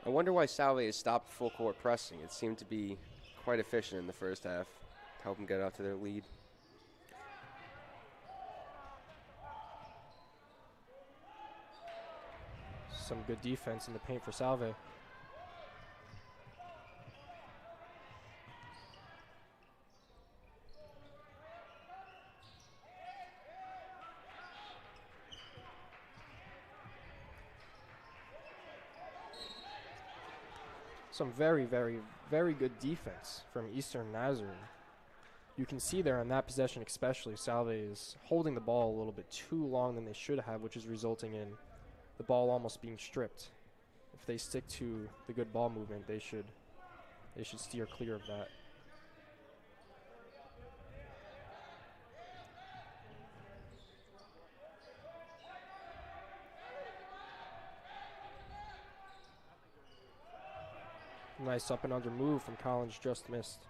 I wonder why Salve has stopped full court pressing. It seemed to be quite efficient in the first half to help them get out to their lead. Some good defense in the paint for Salve. Some very, very, very good defense from Eastern Nazarene. You can see there on that possession especially, Salve is holding the ball a little bit too long than they should have, which is resulting in the ball almost being stripped. If they stick to the good ball movement, they should steer clear of that. Nice up and under move from Collins, just missed.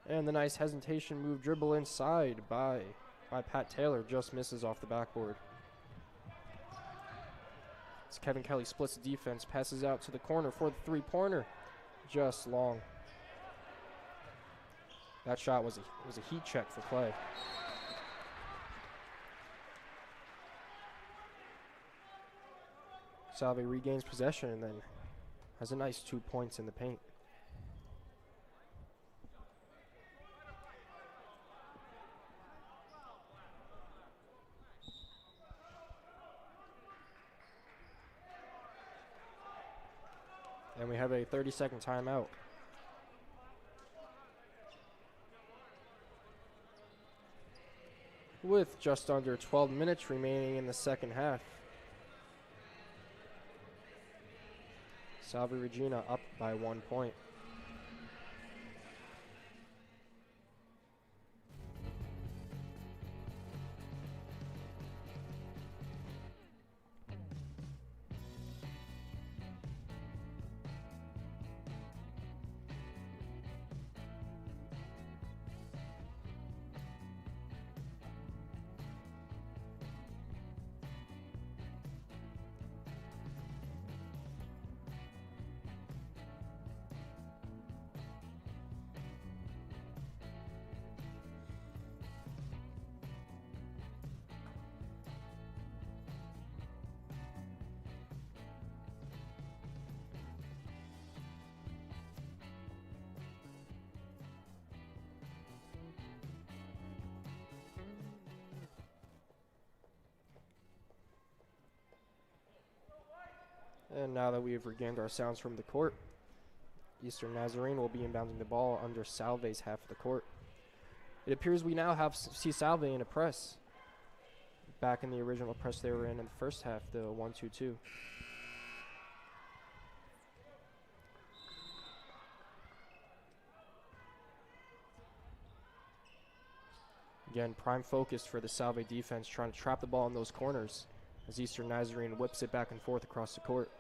And the nice hesitation move, dribble inside by Pat Taylor, just misses off the backboard. As Kevin Kelly splits the defense, passes out to the corner for the three-pointer, just long. That shot was a heat check for Clay. Salve regains possession and then has a nice 2 points in the paint. And we have a 30-second timeout. With just under 12 minutes remaining in the second half. Salve Regina up by 1 point. And now that we have regained our sounds from the court, Eastern Nazarene will be inbounding the ball under Salve's half of the court. It appears we now see Salve in a press. Back in the original press they were in the first half, the 1-2-2. Again, prime focus for the Salve defense, trying to trap the ball in those corners as Eastern Nazarene whips it back and forth across the court.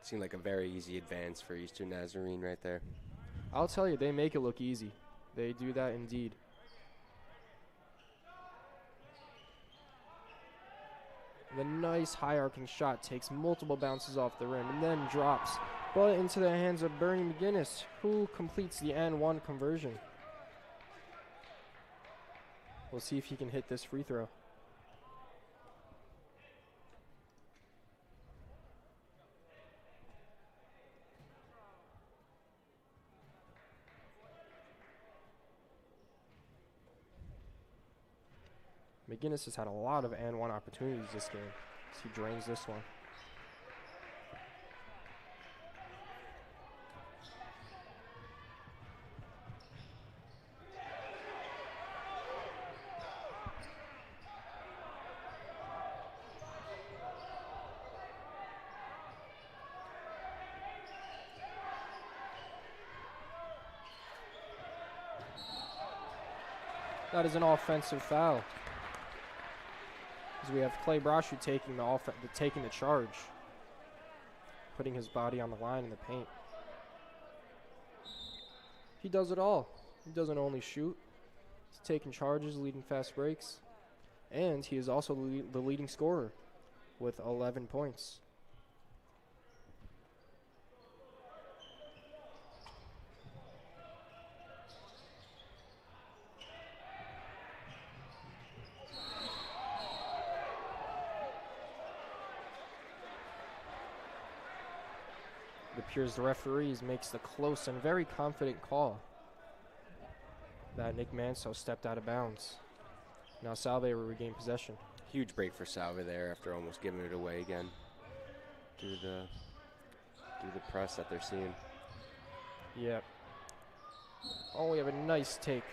Seemed like a very easy advance for Eastern Nazarene right there. I'll tell you, they make it look easy. They do that indeed. The nice high arcing shot takes multiple bounces off the rim and then drops, but into the hands of Bernie McGinnis, who completes the and-one conversion. We'll see if he can hit this free throw. McGinnis has had a lot of and-one opportunities this game as he drains this one. That is an offensive foul. As we have Clay Brashu taking the charge, putting his body on the line in the paint. He does it all. He doesn't only shoot. He's taking charges, leading fast breaks, and he is also the leading scorer with 11 points. It appears the referees makes the close and very confident call that Nick Manso stepped out of bounds. Now Salve will regain possession. Huge break for Salve there after almost giving it away again due to the press that they're seeing. Yep. Oh, we have a nice take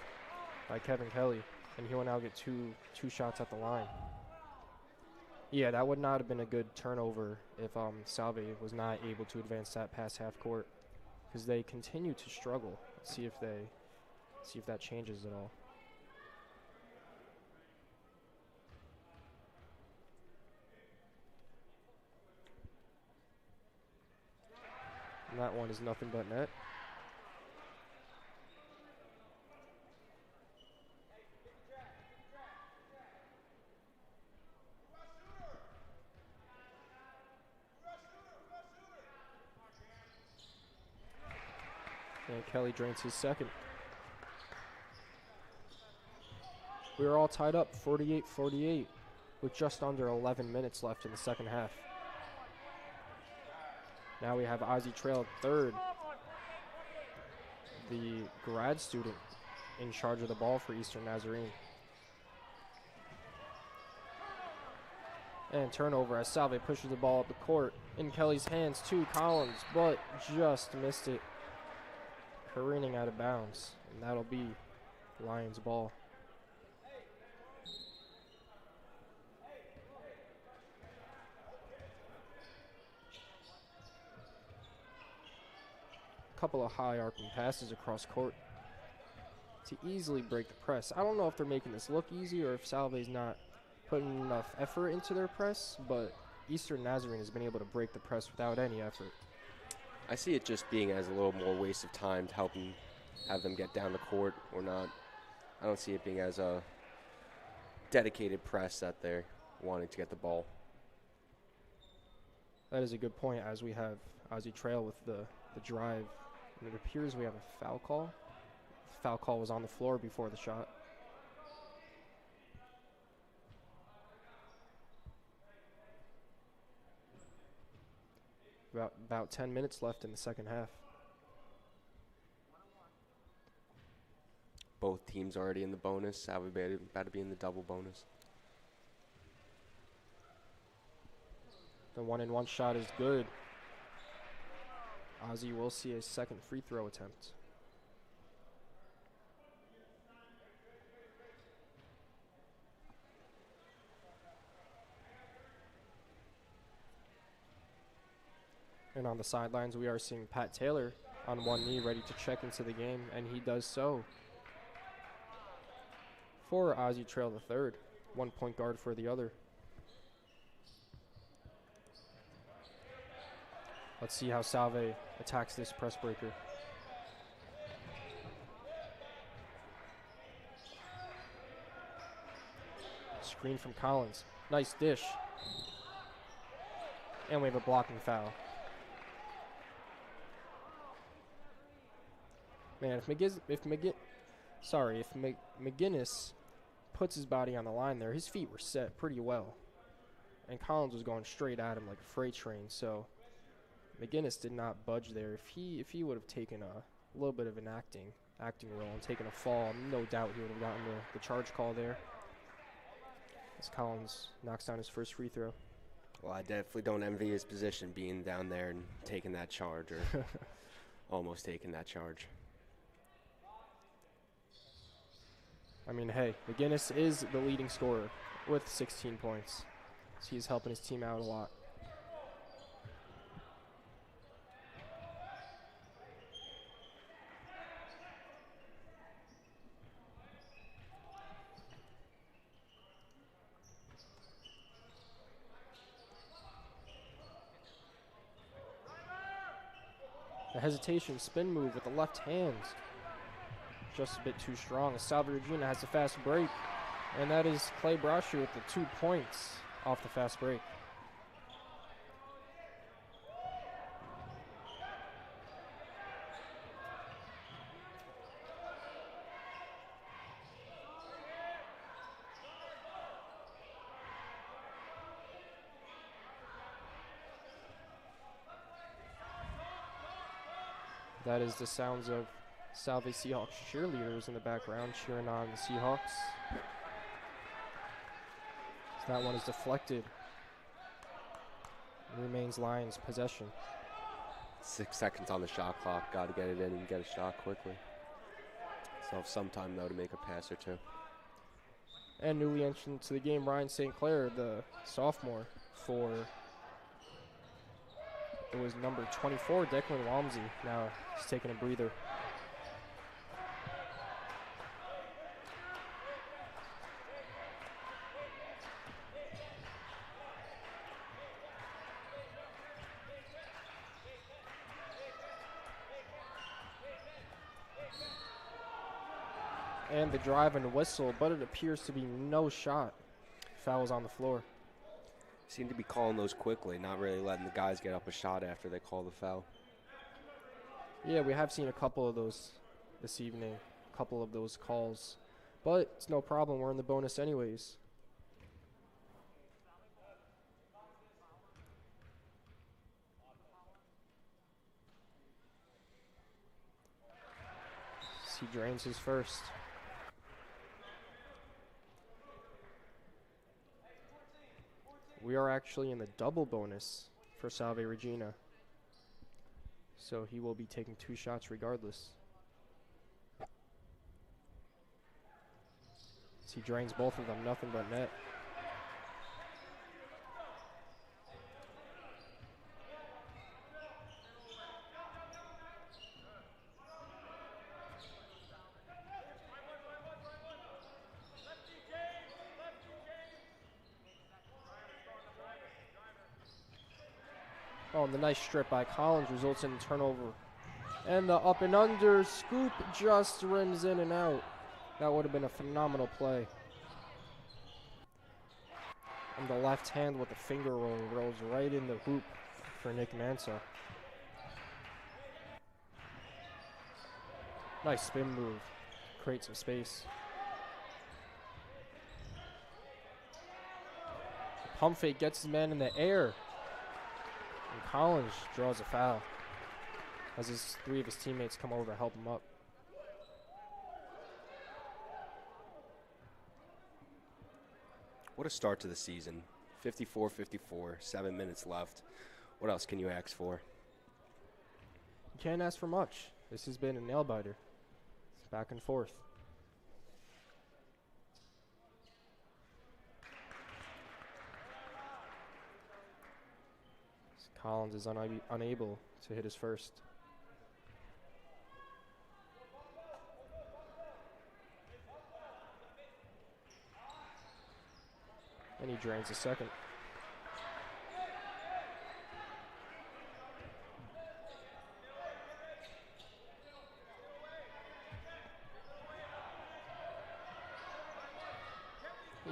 by Kevin Kelly, and he will now get two shots at the line. Yeah, that would not have been a good turnover if Salve was not able to advance that past half court, because they continue to struggle See if that changes at all. And that one is nothing but net. And Kelly drains his second. We are all tied up 48-48 with just under 11 minutes left in the second half. Now we have Ozzie Trail at third, the grad student in charge of the ball for Eastern Nazarene. And turnover as Salve pushes the ball up the court. In Kelly's hands to Collins, but just missed it. Careening out of bounds, and that'll be Lions ball. Couple of high arcing passes across court to easily break the press. I don't know if they're making this look easy or if Salve's not putting enough effort into their press, but Eastern Nazarene has been able to break the press without any effort. I see it just being as a little more waste of time to have them get down the court or not. I don't see it being as a dedicated press that they're wanting to get the ball. That is a good point as we have Ozzie Trail with the drive. And it appears we have a foul call. The foul call was on the floor before the shot. About 10 minutes left in the second half. Both teams already in the bonus. Salve about to be in the double bonus. The 1-and-1 shot is good. Ozzie will see a second free throw attempt. And on the sidelines, we are seeing Pat Taylor on one knee ready to check into the game, and he does so. For Ozzie Trail the third, 1 point guard for the other. Let's see how Salve attacks this press breaker. Screen from Collins. Nice dish. And we have a blocking foul. Man, if McGinnis puts his body on the line there, his feet were set pretty well. And Collins was going straight at him like a freight train, so McGinnis did not budge there. If he would have taken a little bit of an acting role and taken a fall, no doubt he would have gotten the charge call there. As Collins knocks down his first free throw. Well, I definitely don't envy his position being down there and taking that charge, or almost taking that charge. I mean, hey, McGinnis is the leading scorer with 16 points. So he's helping his team out a lot. The hesitation spin move with the left hand. Just a bit too strong. Salve Regina has a fast break. And that is Clay Brasher with the 2 points off the fast break. That is the sounds of Salve Seahawks cheerleaders in the background cheering on the Seahawks. So that one is deflected. It remains Lions possession. 6 seconds on the shot clock. Got to get it in and get a shot quickly. So have some time, though, to make a pass or two. And newly entered into the game, Ryan St. Clair, the sophomore for, it was number 24, Declan Walmsley. Now he's taking a breather. and the drive and whistle, but it appears to be no shot. Foul is on the floor. Seem to be calling those quickly, not really letting the guys get up a shot after they call the foul. Yeah, we have seen a couple of those this evening, a couple of those calls. But it's no problem. We're in the bonus anyways. He drains his first. We are actually in the double bonus for Salve Regina. So he will be taking 2 shots regardless. He drains both of them, nothing but net. Oh, and the nice strip by Collins results in a turnover. And the up and under scoop just rims in and out. That would have been a phenomenal play. And the left hand with the finger roll rolls right in the hoop for Nick Manso. Nice spin move. Create some space. Pump fake gets his man in the air. And Collins draws a foul as 3 of his teammates come over to help him up. What a start to the season. 54-54, 7 minutes left. What else can you ask for? You can't ask for much. This has been a nail biter. It's back and forth. Collins is unable to hit his first. And he drains the second.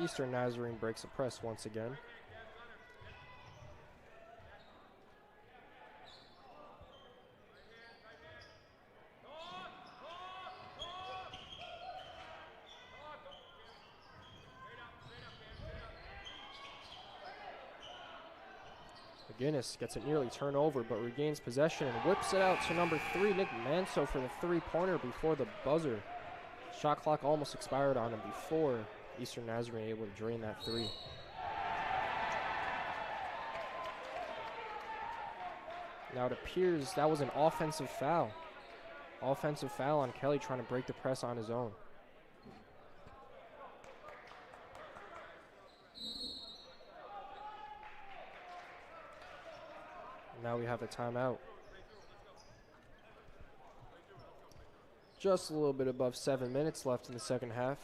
Eastern Nazarene breaks a press once again. Guinness gets it nearly turned over, but regains possession and whips it out to number 3, Nick Manso, for the 3-pointer before the buzzer. Shot clock almost expired on him before Eastern Nazarene able to drain that 3. Now it appears that was an offensive foul. Offensive foul on Kelly trying to break the press on his own. Now we have a timeout. Just a little bit above 7 minutes left in the second half.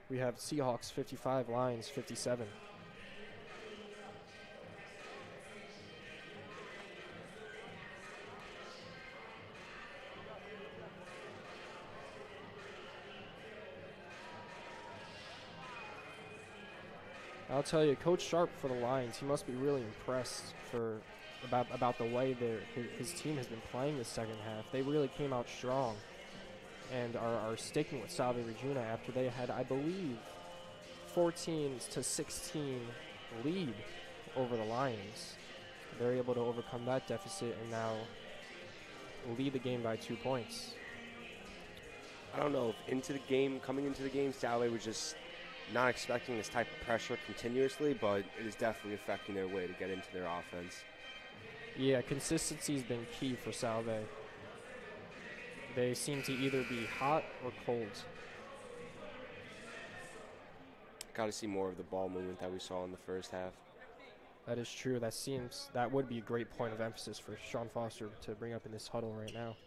We have Seahawks 55, Lions 57. I'll tell you, Coach Sharp for the Lions, he must be really impressed about the way his team has been playing this second half. They really came out strong and are sticking with Salve Regina after they had, I believe, 14-16 lead over the Lions. They're able to overcome that deficit and now lead the game by 2 points. I don't know if coming into the game, Salve was just not expecting this type of pressure continuously, but it is definitely affecting their way to get into their offense. Yeah, consistency has been key for Salve. They seem to either be hot or cold. Got to see more of the ball movement that we saw in the first half. That is true. That would be a great point of emphasis for Sean Foster to bring up in this huddle right now.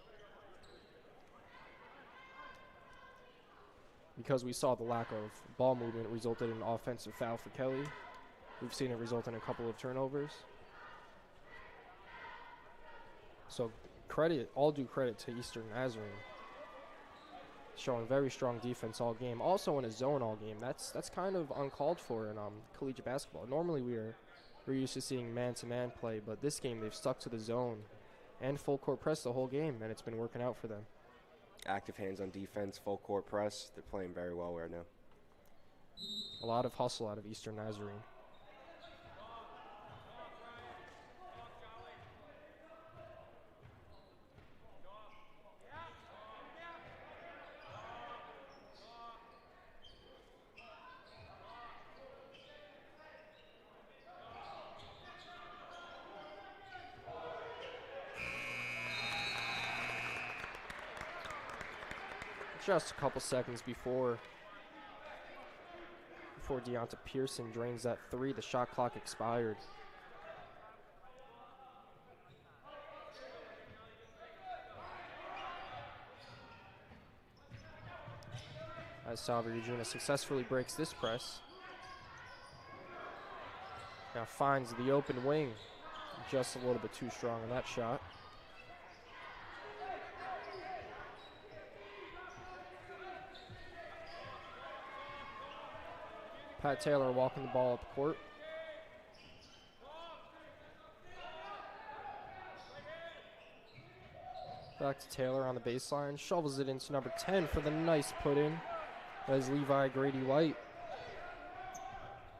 Because we saw the lack of ball movement resulted in an offensive foul for Kelly. We've seen it result in a couple of turnovers. So all due credit to Eastern Nazarene. showing very strong defense all game. Also in a zone all game. That's kind of uncalled for in collegiate basketball. Normally we're used to seeing man-to-man play, but this game they've stuck to the zone and full court press the whole game, and it's been working out for them. Active hands on defense, full court press. They're playing very well right now. A lot of hustle out of Eastern Nazarene. Just a couple seconds before Deonta Pearson drains that three, the shot clock expired. As Salve Regina successfully breaks this press. Now finds the open wing. Just a little bit too strong on that shot. Pat Taylor walking the ball up court. Back to Taylor on the baseline. Shovels it into number 10 for the nice put in. That is Levi Grady White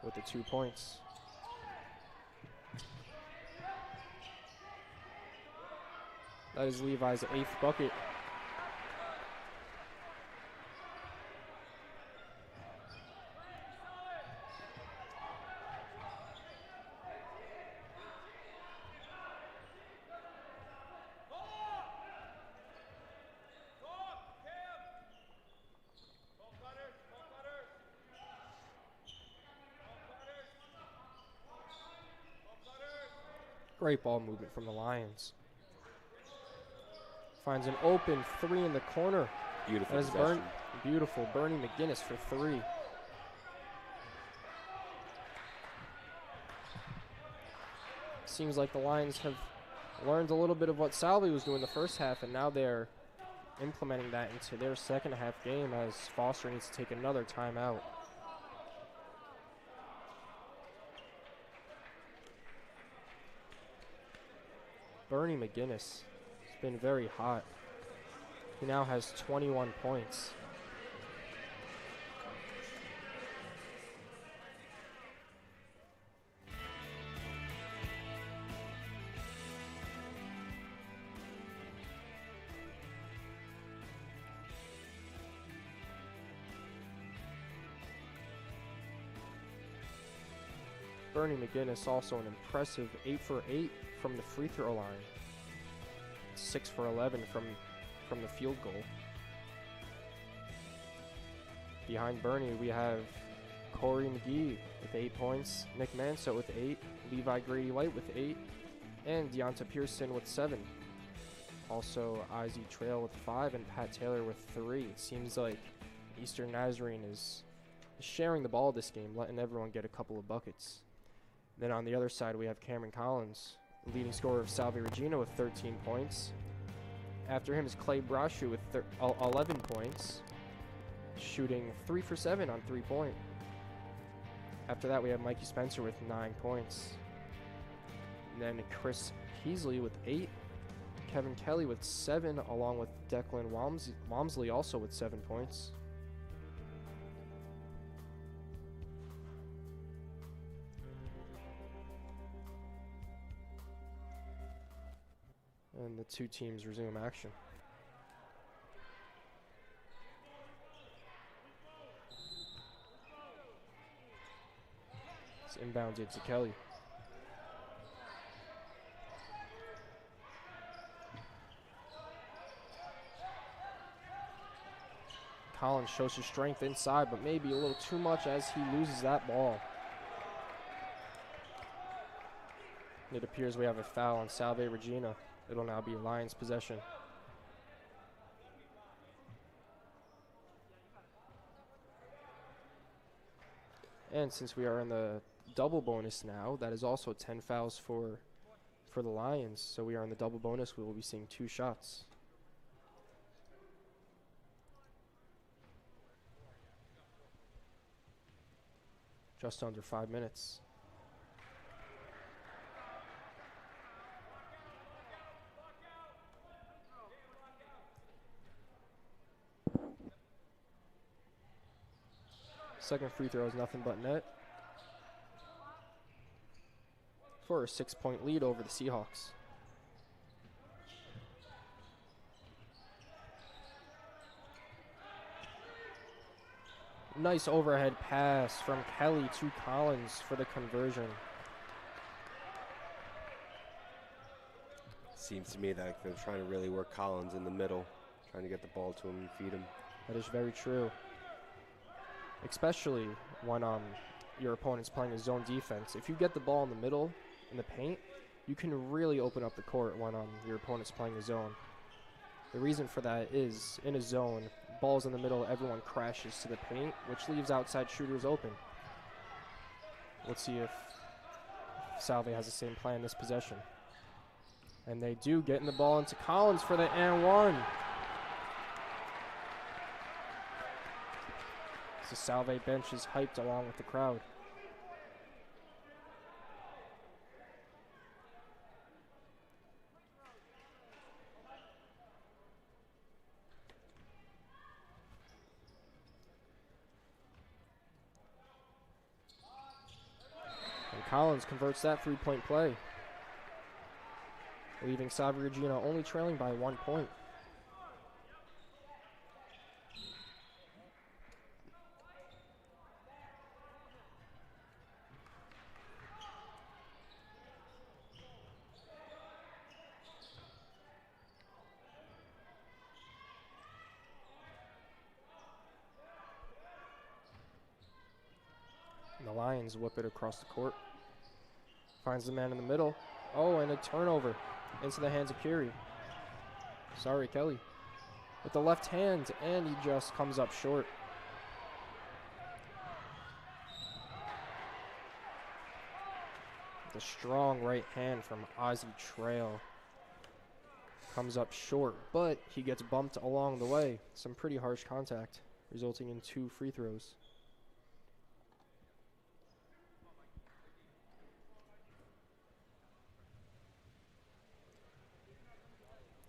with the 2 points. That is Levi's 8th bucket. Great ball movement from the Lions. Finds an open three in the corner. Beautiful That is possession. Beautiful. Bernie McGinnis for three. Seems like the Lions have learned a little bit of what Salve was doing the first half, and now they're implementing that into their second half game as Foster needs to take another timeout. Bernie McGinnis has been very hot. He now has 21 points. Bernie McGinnis also an impressive 8 for 8 from the free throw line. 6 for 11 from the field goal. Behind Bernie, we have Corey McGee with 8 points, Nick Manso with 8, Levi Grady White with 8, and Deonta Pearson with 7. Also, Izzy Trail with 5 and Pat Taylor with 3. It seems like Eastern Nazarene is sharing the ball this game, letting everyone get a couple of buckets. Then on the other side, we have Cameron Collins, leading scorer of Salve Regina with 13 points. After him is Clay Brashu with 11 points, shooting 3 for 7 on 3-point. After that, we have Mikey Spencer with 9 points. And then Chris Peasley with 8, Kevin Kelly with 7, along with Declan Walmsley also with 7 points. And the two teams resume action. It's inbounded to Kelly. Collins shows his strength inside, but maybe a little too much as he loses that ball. It appears we have a foul on Salve Regina. It'll now be Lions possession. And since we are in the double bonus now, that is also 10 fouls for the Lions. So we are in the double bonus. We will be seeing 2 shots. just under 5 minutes. Second free throw is nothing but net for a 6-point lead over the Seahawks. Nice overhead pass from Kelly to Collins for the conversion. Seems to me that they're trying to really work Collins in the middle, trying to get the ball to him and feed him. That is very true. Especially when your opponent's playing a zone defense. If you get the ball in the middle, in the paint, you can really open up the court when your opponent's playing a zone. The reason for that is, in a zone, ball's in the middle, everyone crashes to the paint, which leaves outside shooters open. Let's see if Salve has the same plan this possession. And they do, getting the ball into Collins for the and one. The Salve bench is hyped along with the crowd. And Collins converts that 3-point play, leaving Salve Regina only trailing by 1 point. And the Lions whip it across the court. Finds the man in the middle. Oh, and a turnover into the hands of Curie. Sorry, Kelly. With the left hand, and he just comes up short. The strong right hand from Ozzy Trail comes up short, but he gets bumped along the way. Some pretty harsh contact, resulting in 2 free throws.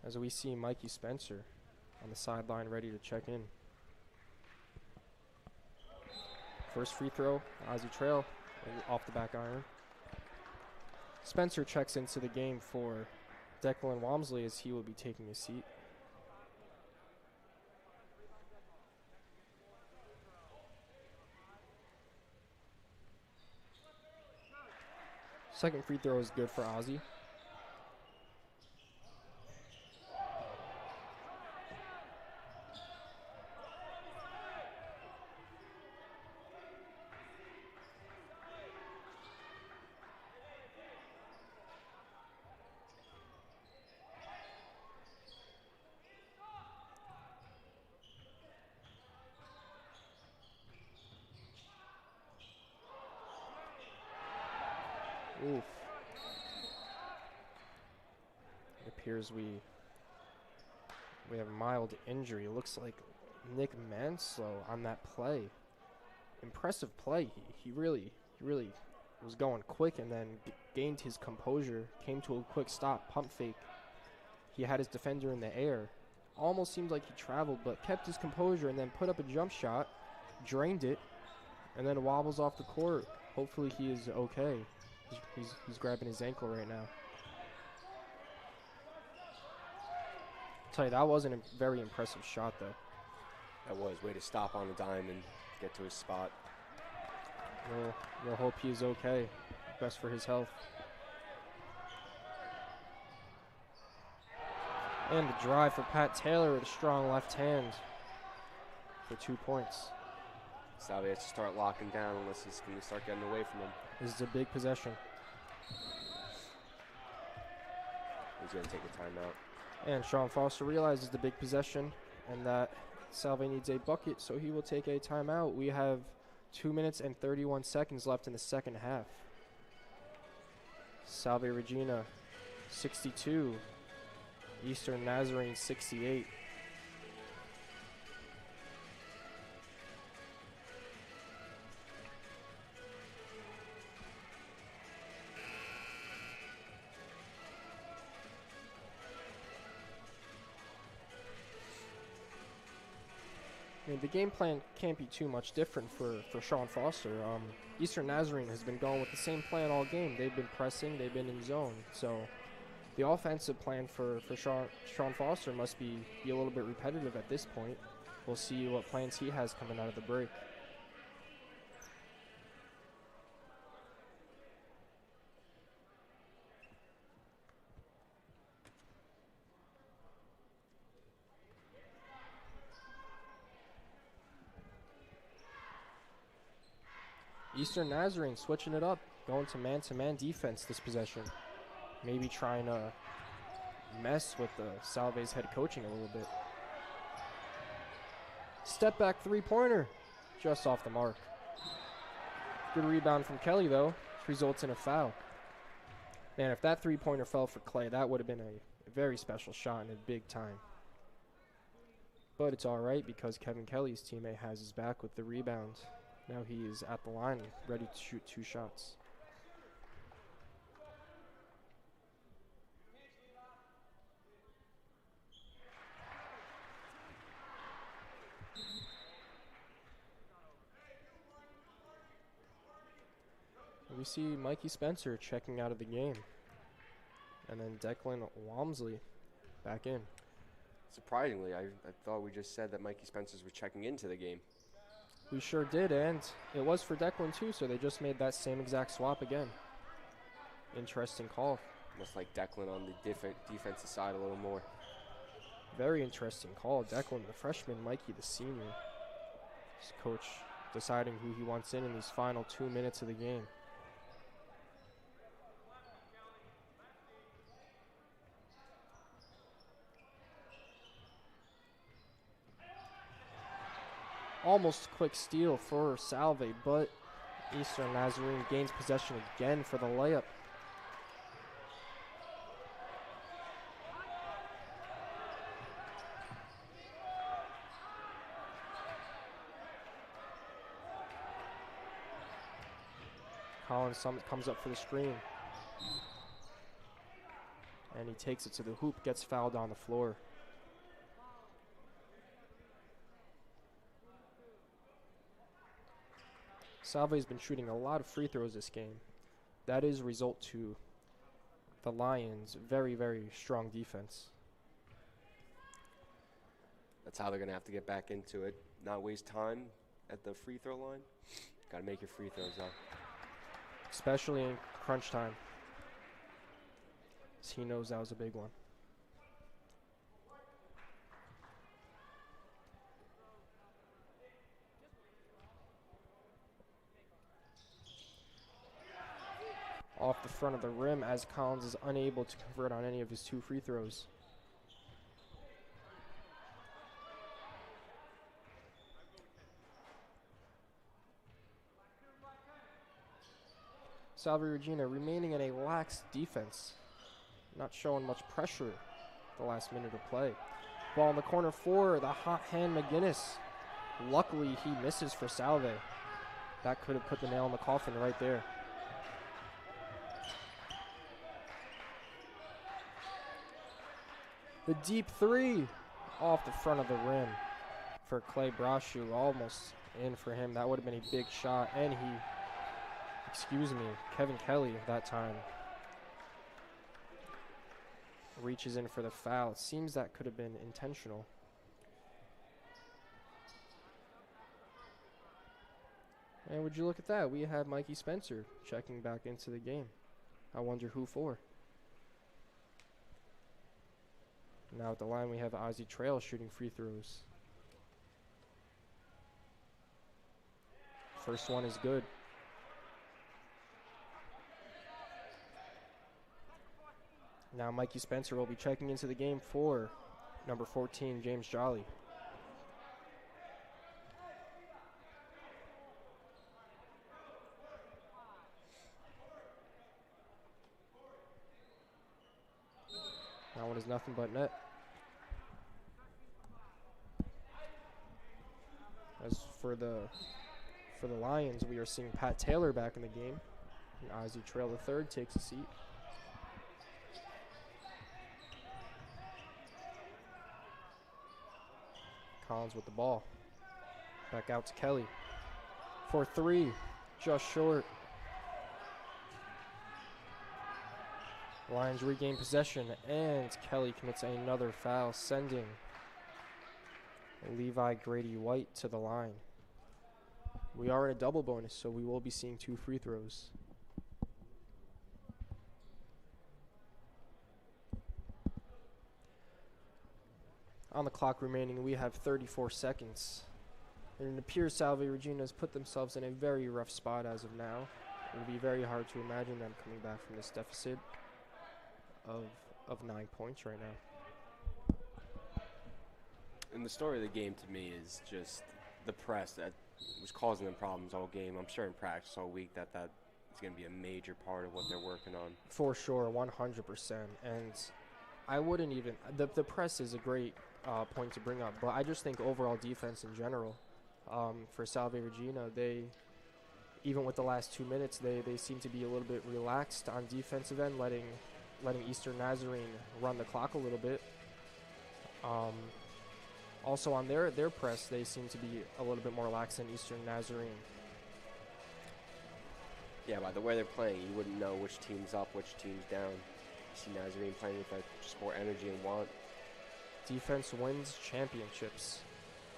As we see Mikey Spencer on the sideline ready to check in. First free throw, Ozzy Trail off the back iron. Spencer checks into the game for Declan Walmsley as he will be taking a seat. Second free throw is good for Ozzy. Oof. It appears we have a mild injury. It looks like Nick Manslow on that play. Impressive play. He really was going quick and then gained his composure, came to a quick stop, pump fake. He had his defender in the air. Almost seemed like he traveled, but kept his composure and then put up a jump shot, drained it, and then wobbles off the court. Hopefully he is okay. He's grabbing his ankle right now. I'll tell you, that wasn't a very impressive shot, though. That was. Way to stop on a dime and get to his spot. We'll hope he is okay. Best for his health. And the drive for Pat Taylor with a strong left hand for 2 points. Salve has to start locking down unless he's going to start getting away from him. This is a big possession. He's going to take a timeout. And Sean Foster realizes the big possession and that Salve needs a bucket, so he will take a timeout. We have 2 minutes and 31 seconds left in the second half. Salve Regina 62, Eastern Nazarene 68. mean, the game plan can't be too much different for Sean Foster. Eastern Nazarene has been going with the same plan all game. They've been pressing, they've been in zone. So the offensive plan for Sean Foster must be a little bit repetitive at this point. We'll see what plans he has coming out of the break. Eastern Nazarene switching it up, going to man-to-man defense this possession. Maybe trying to mess with the Salve's head coaching a little bit. Step back three-pointer, just off the mark. Good rebound from Kelly, though, which results in a foul. Man, if that three-pointer fell for Clay, that would have been a very special shot and a big time. But it's all right because Kevin Kelly's teammate has his back with the rebound. Now he is at the line, ready to shoot 2 shots. We see Mikey Spencer checking out of the game. And then Declan Walmsley back in. Surprisingly, I thought we just said that Mikey Spencer's were checking into the game. We sure did, and it was for Declan too, so they just made that same exact swap again. Interesting call. Almost like Declan on the defensive side a little more. Very interesting call. Declan, the freshman, Mikey, the senior. His coach deciding who he wants in these final 2 minutes of the game. Almost quick steal for Salve, but Eastern Nazarene gains possession again for the layup. Collins comes up for the screen. And he takes it to the hoop, gets fouled on the floor. Salve has been shooting a lot of free throws this game. That is a result to the Lions' very, very strong defense. That's how they're going to have to get back into it. Not waste time at the free throw line. Got to make your free throws up. Especially in crunch time. As he knows that was a big one. Off the front of the rim as Collins is unable to convert on any of his 2 free throws. Salve Regina remaining in a lax defense. Not showing much pressure the last minute of play. Ball in the corner for the hot hand McGinnis. Luckily he misses for Salve. That could have put the nail in the coffin right there. The deep 3 off the front of the rim for Clay Brashew, almost in for him. That would have been a big shot, and Kevin Kelly that time reaches in for the foul. It seems that could have been intentional. And would you look at that? We have Mikey Spencer checking back into the game. I wonder who for. Now at the line we have Ozzie Trail shooting free throws. First one is good. Now Mikey Spencer will be checking into the game for number 14, James Jolly. That one is nothing but net. As for the Lions, we are seeing Pat Taylor back in the game. And Ozzie Trail III takes a seat. Collins with the ball. Back out to Kelly. For three. Just short. Lions regain possession, and Kelly commits another foul, sending Levi Grady White to the line. We are in a double bonus, so we will be seeing 2 free throws. On the clock remaining, we have 34 seconds. And it appears Salve Regina has put themselves in a very rough spot as of now. It would be very hard to imagine them coming back from this deficit of 9 points right now. And the story of the game to me is just the press that was causing them problems all game. I'm sure in practice all week that is going to be a major part of what they're working on. For sure, 100%. And I wouldn't even – the press is a great point to bring up, but I just think overall defense in general for Salve Regina, they – even with the last 2 minutes, they seem to be a little bit relaxed on defensive end, letting Eastern Nazarene run the clock a little bit. Also on their press, they seem to be a little bit more lax than Eastern Nazarene. Yeah, by the way they're playing, you wouldn't know which team's up, which team's down. You see Nazarene playing with just more energy and want. Defense wins championships.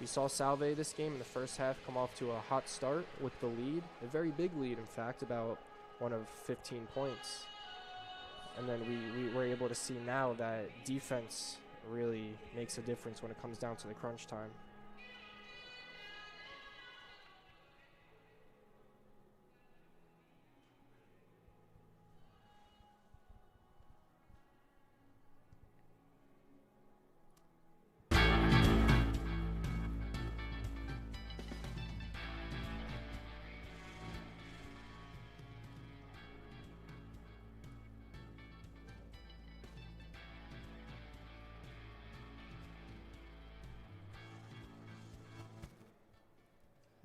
We saw Salve this game in the first half come off to a hot start with the lead, a very big lead, in fact, about one of 15 points. And then we were able to see now that defense really makes a difference when it comes down to the crunch time.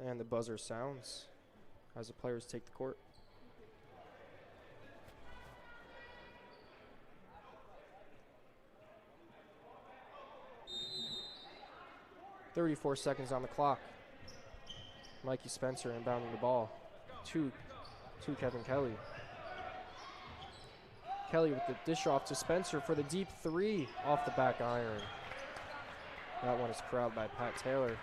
And the buzzer sounds as the players take the court. .34 seconds on the clock. Mikey Spencer inbounding the ball to Kevin Kelly. Kelly with the dish off to Spencer for the deep three off the back iron. That one is corralled by Pat Taylor.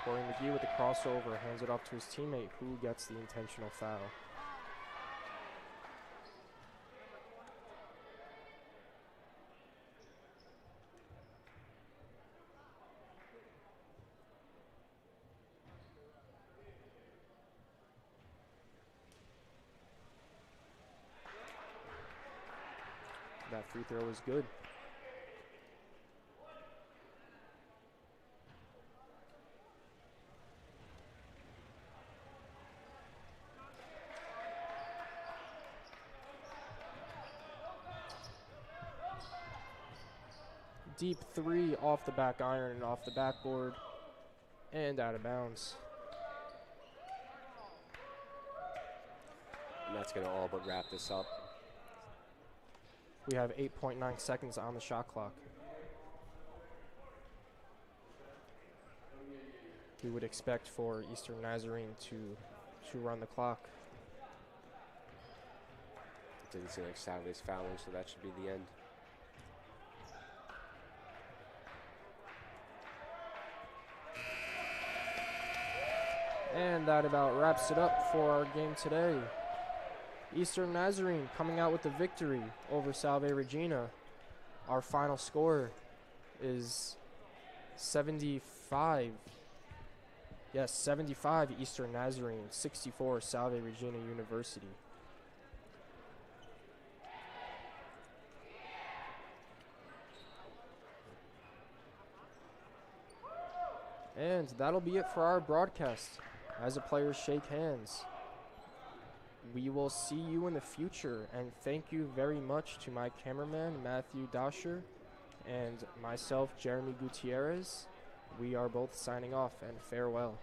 Corey McGee with the crossover, hands it off to his teammate, who gets the intentional foul. That free throw is good. Deep three off the back iron and off the backboard and out of bounds. And that's going to all but wrap this up. We have 8.9 seconds on the shot clock. We would expect for Eastern Nazarene to run the clock. It didn't seem like Salve's fouling, so that should be the end. And that about wraps it up for our game today. Eastern Nazarene coming out with the victory over Salve Regina. Our final score is 75. Yes, 75 Eastern Nazarene, 64 Salve Regina University. And that'll be it for our broadcast. As the players shake hands, we will see you in the future, and thank you very much to my cameraman Matthew Dasher and myself, Jeremy Gutierrez. We are both signing off, and farewell.